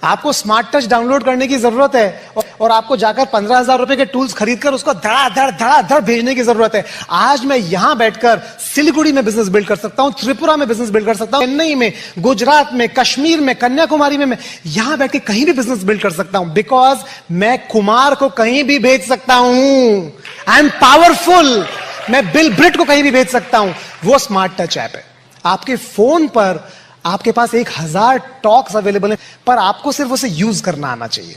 आपको स्मार्ट टच डाउनलोड करने की जरूरत है, और आपको जाकर 15,000 रुपए के टूल्स खरीदकर उसको धड़ाधड़ भेजने की जरूरत है। आज मैं यहां बैठकर सिलीगुड़ी में बिजनेस बिल्ड कर सकता हूं, त्रिपुरा में बिजनेस बिल्ड कर सकता हूं, चेन्नई में, गुजरात में, कश्मीर में, कन्याकुमारी में, मैं यहां बैठ के कहीं भी बिजनेस बिल्ड कर सकता हूं, बिकॉज मैं कुमार को कहीं भी भेज सकता हूं। I M powerful. मैं बिल ब्रिट को कहीं भी भेज सकता हूं। वो स्मार्ट टच ऐप है। आपके फोन पर आपके पास 1000 टॉक्स अवेलेबल है, पर आपको सिर्फ उसे यूज करना आना चाहिए।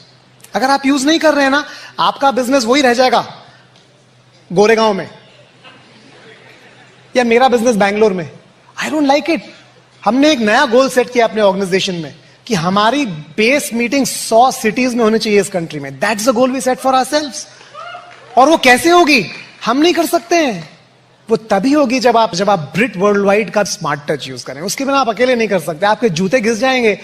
अगर आप यूज नहीं कर रहे हैं ना, आपका बिजनेस वही रह जाएगा गोरेगांव में, या मेरा बिजनेस बैंगलोर में। I don't like it. हमने एक नया गोल सेट किया अपने ऑर्गेनाइजेशन में कि हमारी बेस मीटिंग 100 सिटीज में होनी चाहिए इस कंट्री में। That's the goal we set for ourselves. और वो कैसे होगी? हम नहीं कर सकते हैं। वो तभी होगी जब आप ब्रिट वर्ल्ड वाइड का स्मार्ट टच यूज करें। उसके बिना आप अकेले नहीं कर सकते। आपके जूते घिस जाएंगे,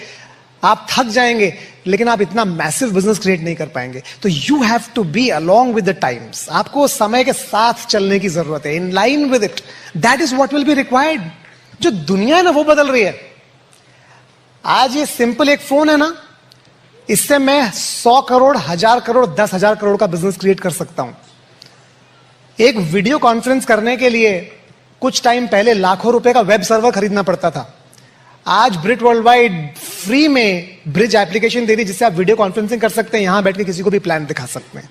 आप थक जाएंगे, लेकिन आप इतना मैसिव बिजनेस क्रिएट नहीं कर पाएंगे। तो you have to be along with the times. आपको समय के साथ चलने की जरूरत है, in line with it. That is what will be required. जो दुनिया है ना, वो बदल रही है। आज ये सिंपल एक फोन है ना, इससे मैं 100 करोड़, 1000 करोड़, 10,000 करोड़ का बिजनेस क्रिएट कर सकता हूं। एक वीडियो कॉन्फ्रेंस करने के लिए कुछ टाइम पहले लाखों रुपए का वेब सर्वर खरीदना पड़ता था। आज ब्रिट वर्ल्ड वाइड फ्री में ब्रिज एप्लीकेशन दे रही, जिससे आप वीडियो कॉन्फ्रेंसिंग कर सकते हैं, यहां बैठ के किसी को भी प्लान दिखा सकते हैं,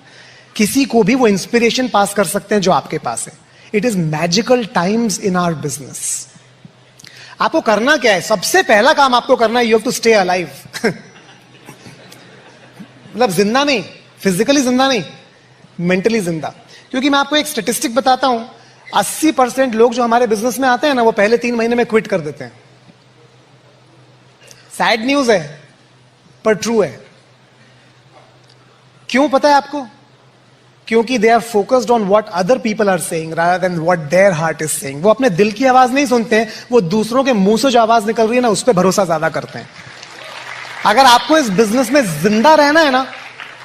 किसी को भी वो इंस्पिरेशन पास कर सकते हैं जो आपके पास है। It is magical times in our business. आपको करना क्या है? सबसे पहला काम आपको करना है, you have to stay alive. मतलब जिंदा नहीं, फिजिकली जिंदा नहीं, मेंटली जिंदा। क्योंकि मैं आपको एक स्टैटिस्टिक बताता हूं, 80% लोग जो हमारे बिजनेस में आते हैं ना, वो पहले 3 महीने में क्विट कर देते हैं। सैड न्यूज है, पर ट्रू है। क्यों पता है आपको? क्योंकि they are focused on what other people are saying rather than what their heart is saying. वो अपने दिल की आवाज नहीं सुनते हैं, वो दूसरों के मुंह से जो आवाज निकल रही है ना, उस पर भरोसा ज्यादा करते हैं। अगर आपको इस बिजनेस में जिंदा रहना है ना,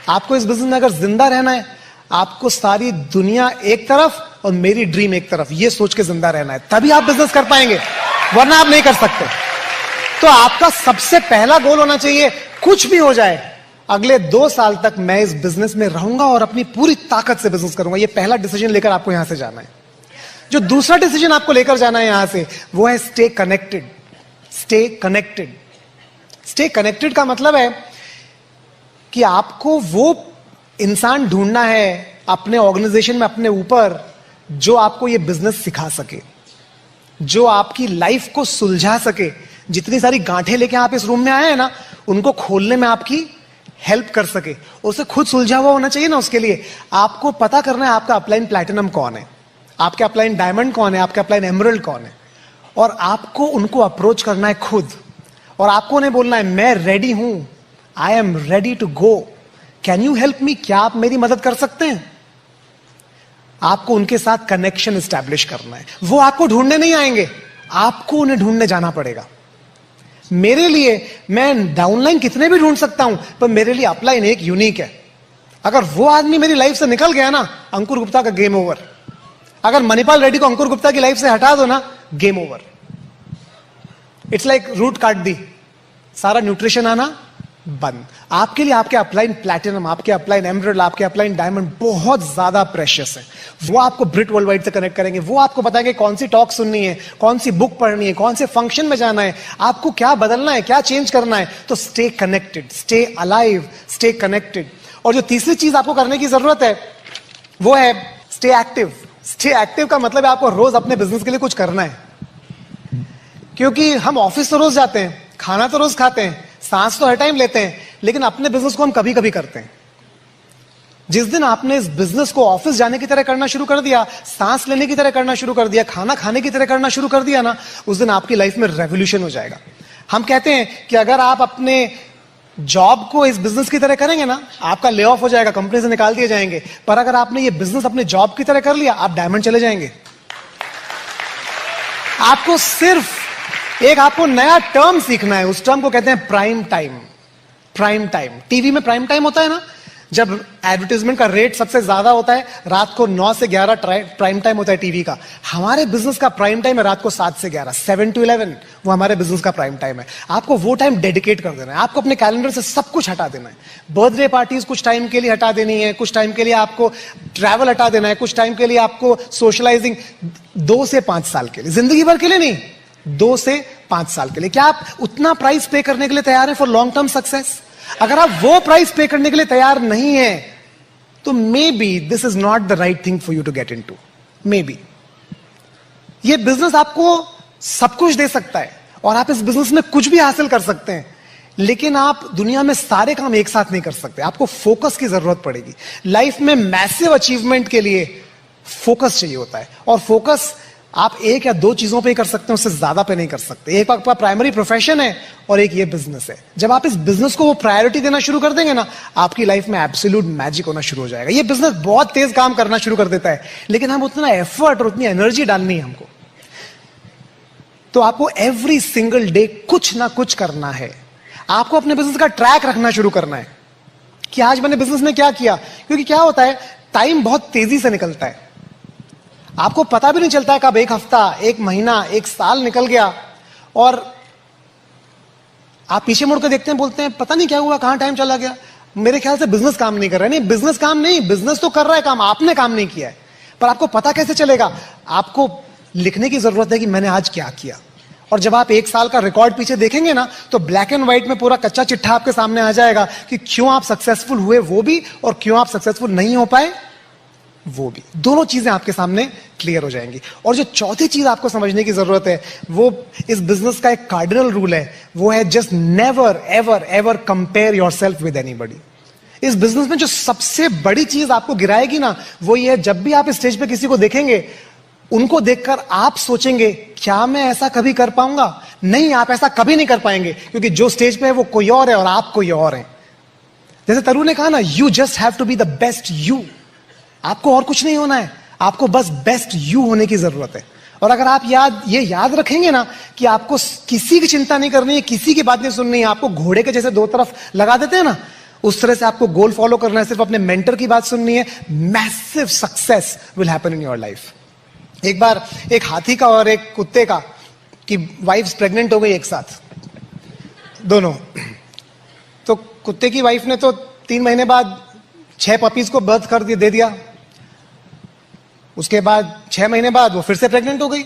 आपको इस बिजनेस में अगर जिंदा रहना है, आपको सारी दुनिया एक तरफ और मेरी ड्रीम एक तरफ, ये सोच के जिंदा रहना है। तभी आप बिजनेस कर पाएंगे, वरना आप नहीं कर सकते। तो आपका सबसे पहला गोल होना चाहिए, कुछ भी हो जाए, अगले 2 साल तक मैं इस बिजनेस में रहूंगा और अपनी पूरी ताकत से बिजनेस करूंगा। ये पहला डिसीजन लेकर आपको यहां से जाना है। जो दूसरा डिसीजन आपको लेकर जाना है यहां से, वो है stay connected. Stay connected. Stay connected का मतलब है कि आपको वो इंसान ढूंढना है अपने ऑर्गेनाइजेशन में, अपने ऊपर, जो आपको ये बिजनेस सिखा सके, जो आपकी लाइफ को सुलझा सके। जितनी सारी गांठें लेके आप इस रूम में आए हैं ना, उनको खोलने में आपकी हेल्प कर सके। उसे खुद सुलझा हुआ होना चाहिए ना। उसके लिए आपको पता करना है आपका अपलाइन प्लैटिनम कौन है, आपके अपलाइन डायमंड कौन है, आपके अपलाइन एमरल्ड कौन है, और आपको उनको अप्रोच करना है खुद। और आपको उन्हें बोलना है मैं रेडी हूं, I am ready to go, can you help me, क्या आप मेरी मदद कर सकते हैं। आपको उनके साथ कनेक्शन एस्टैब्लिश करना है। वो आपको ढूंढने नहीं आएंगे, आपको उन्हें ढूंढने जाना पड़ेगा। मेरे लिए, मैं डाउनलाइन कितने भी ढूंढ सकता हूं, पर मेरे लिए अपलाइन एक यूनिक है। अगर वो आदमी मेरी लाइफ से निकल गया ना, अंकुर गुप्ता का गेम ओवर। अगर मणिपाल रेड्डी को अंकुर गुप्ता की लाइफ से हटा दो ना, game over. It's like root काट दी, सारा न्यूट्रिशन आना बंद। आपके लिए आपके अपलाइन प्लैटिनम, आपके अपलाइन एमरल्ड, आपके अपलाइन डायमंड बहुत ज्यादा प्रेशियस है। वो आपको ब्रिट वर्ल्ड वाइड से कनेक्ट करेंगे। वो आपको बताएंगे कौन सी टॉक सुननी है, कौन सी बुक पढ़नी है, कौन से फंक्शन में जाना है, आपको क्या बदलना है, क्या चेंज करना है। तो stay connected, stay alive, stay connected. और जो तीसरी चीज आपको करने की जरूरत है वो है स्टे एक्टिव। स्टे एक्टिव का मतलब है आपको रोज अपने बिजनेस के लिए कुछ करना है। क्योंकि हम ऑफिस तो रोज जाते हैं, खाना तो रोज खाते हैं, सांस तो हर टाइम लेते हैं, लेकिन अपने बिजनेस को हम कभी कभी करते हैं। जिस दिन आपने इस बिजनेस को ऑफिस जाने की तरह करना शुरू कर दिया, सांस लेने की तरह करना शुरू कर दिया, खाना खाने की तरह करना शुरू कर दिया ना, उस दिन आपकी लाइफ में रेवोल्यूशन हो जाएगा। हम कहते हैं कि अगर आप अपने जॉब को इस बिजनेस की तरह करेंगे ना, आपका ले ऑफ हो जाएगा, कंपनी से निकाल दिए जाएंगे। पर अगर आपने ये बिजनेस अपने जॉब की तरह कर लिया, आप डायमंड चले जाएंगे। आपको सिर्फ एक आपको नया टर्म सीखना है। उस टर्म को कहते हैं prime time. Prime time, TV में प्राइम टाइम होता है ना, जब एडवर्टाइजमेंट का रेट सबसे ज्यादा होता है, रात को 9 से 11 प्राइम टाइम होता है टीवी का। हमारे बिजनेस का प्राइम टाइम है रात को 7 से 11, 7 to 11, वो हमारे बिजनेस का प्राइम टाइम है। आपको वो टाइम डेडिकेट कर देना है। आपको अपने कैलेंडर से सब कुछ हटा देना है। बर्थडे पार्टीज कुछ टाइम के लिए हटा देनी है, कुछ टाइम के लिए आपको ट्रैवल हटा देना है, कुछ टाइम के लिए आपको सोशलाइजिंग, 2 से 5 साल के लिए, जिंदगी भर के लिए नहीं, 2 से 5 साल के लिए। क्या आप उतना प्राइस पे करने के लिए तैयार हैं फॉर लॉन्ग टर्म सक्सेस? अगर आप वो प्राइस पे करने के लिए तैयार नहीं है, तो maybe this is not the right thing for you to get into. Maybe ये बिजनेस आपको सब कुछ दे सकता है और आप इस बिजनेस में कुछ भी हासिल कर सकते हैं, लेकिन आप दुनिया में सारे काम एक साथ नहीं कर सकते। आपको फोकस की जरूरत पड़ेगी। लाइफ में मैसिव अचीवमेंट के लिए फोकस चाहिए होता है, और फोकस आप 1 या 2 चीजों पे ही कर सकते हैं, उससे ज्यादा पे नहीं कर सकते। एक आपका प्राइमरी प्रोफेशन है और एक ये बिजनेस है। जब आप इस बिजनेस को वो प्रायोरिटी देना शुरू कर देंगे ना, आपकी लाइफ में एब्सोल्यूट मैजिक होना शुरू हो जाएगा। ये बिजनेस बहुत तेज काम करना शुरू कर देता है, लेकिन हम उतना एफर्ट और उतनी एनर्जी डालनी है हमको। तो आपको एवरी सिंगल डे कुछ ना कुछ करना है। आपको अपने बिजनेस का ट्रैक रखना शुरू करना है कि आज मैंने बिजनेस में क्या किया। क्योंकि क्या होता है, टाइम बहुत तेजी से निकलता है, आपको पता भी नहीं चलता है कब 1 हफ्ता, 1 महीना, 1 साल निकल गया, और आप पीछे मुड़ कर देखते हैं, बोलते हैं पता नहीं क्या हुआ, कहां टाइम चला गया। मेरे ख्याल से बिजनेस काम नहीं कर रहा है। नहीं, बिजनेस काम नहीं, बिजनेस तो कर रहा है काम, आपने काम नहीं किया है। पर आपको पता कैसे चलेगा? आपको लिखने की जरूरत है कि मैंने आज क्या किया। और जब आप 1 साल का रिकॉर्ड पीछे देखेंगे ना, तो ब्लैक एंड व्हाइट में पूरा कच्चा चिट्ठा आपके सामने आ जाएगा कि क्यों आप सक्सेसफुल हुए वो भी, और क्यों आप सक्सेसफुल नहीं हो पाए वो भी। दोनों चीजें आपके सामने क्लियर हो जाएंगी। और जो चौथी चीज आपको समझने की जरूरत है, वो इस बिजनेस का एक कार्डिनल रूल है, वो है just never ever ever compare yourself with anybody. इस बिजनेस में जो सबसे बड़ी चीज आपको गिराएगी ना, वो ये है, जब भी आप इस स्टेज पे किसी को देखेंगे, उनको देखकर आप सोचेंगे क्या मैं ऐसा कभी कर पाऊंगा? नहीं, आप ऐसा कभी नहीं कर पाएंगे, क्योंकि जो स्टेज पे है वो कोई और है और आप कोई और हैं। जैसे तरु ने कहा ना, you just have to be the best you. आपको और कुछ नहीं होना है, आपको बस बेस्ट यू होने की जरूरत है। और अगर आप ये याद रखेंगे ना कि आपको किसी की चिंता नहीं करनी है, किसी की बात नहीं सुननी है, आपको घोड़े के जैसे 2 तरफ लगा देते हैं ना, उस तरह से आपको गोल फॉलो करना है, सिर्फ अपने मेंटर की बात सुननी है, massive success will happen in your life. एक बार एक हाथी का और एक कुत्ते का की वाइफ्स प्रेग्नेंट हो गई एक साथ, दोनों। तो कुत्ते की वाइफ ने तो 3 महीने बाद 6 पपीज को बर्थ कर दे दिया। उसके बाद 6 महीने बाद वो फिर से प्रेग्नेंट हो गई,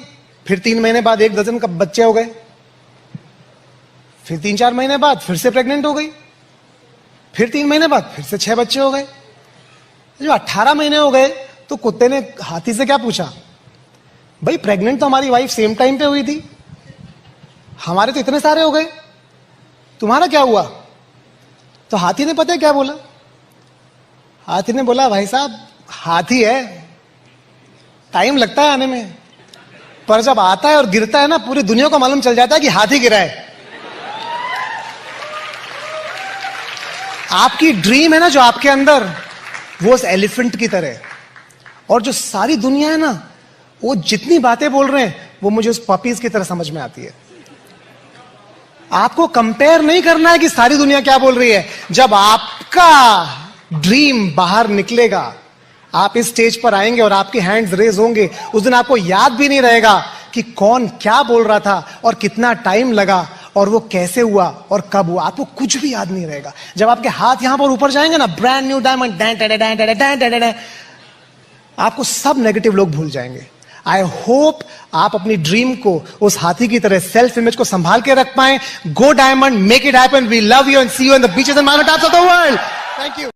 फिर 3 महीने बाद 1 डजन का बच्चे हो गए। फिर 3-4 महीने बाद फिर से प्रेग्नेंट हो गई, फिर 3 महीने बाद फिर से 6 बच्चे हो गए। जो 18 महीने हो गए तो कुत्ते ने हाथी से क्या पूछा, भाई प्रेग्नेंट तो हमारी वाइफ सेम टाइम पे हुई थी, हमारे तो इतने सारे हो गए, तुम्हारा क्या हुआ? तो हाथी ने पता है क्या बोला? हाथी ने बोला, भाई साहब हाथी है, टाइम लगता है आने में, पर जब आता है और गिरता है ना, पूरी दुनिया को मालूम चल जाता है कि हाथी गिरा है। आपकी ड्रीम है ना जो आपके अंदर, वो उस एलिफेंट की तरह है। और जो सारी दुनिया है ना, वो जितनी बातें बोल रहे हैं वो मुझे उस पपीज की तरह समझ में आती है। आपको कंपेयर नहीं करना है कि सारी दुनिया क्या बोल रही है। जब आपका ड्रीम बाहर निकलेगा, आप इस स्टेज पर आएंगे और आपके हैंड्स रेज होंगे, उस दिन आपको याद भी नहीं रहेगा कि कौन क्या बोल रहा था और कितना टाइम लगा और वो कैसे हुआ और कब हुआ, आपको कुछ भी याद नहीं रहेगा। जब आपके हाथ यहां पर ऊपर जाएंगे ना, ब्रांड न्यू डायमंड, आपको सब नेगेटिव लोग भूल जाएंगे। आई होप आप अपनी ड्रीम को उस हाथी की तरह सेल्फ इमेज को संभाल के रख पाए। Go diamond, make it happen, we love you and see you in the beaches and mountain tops of the world. Thank you.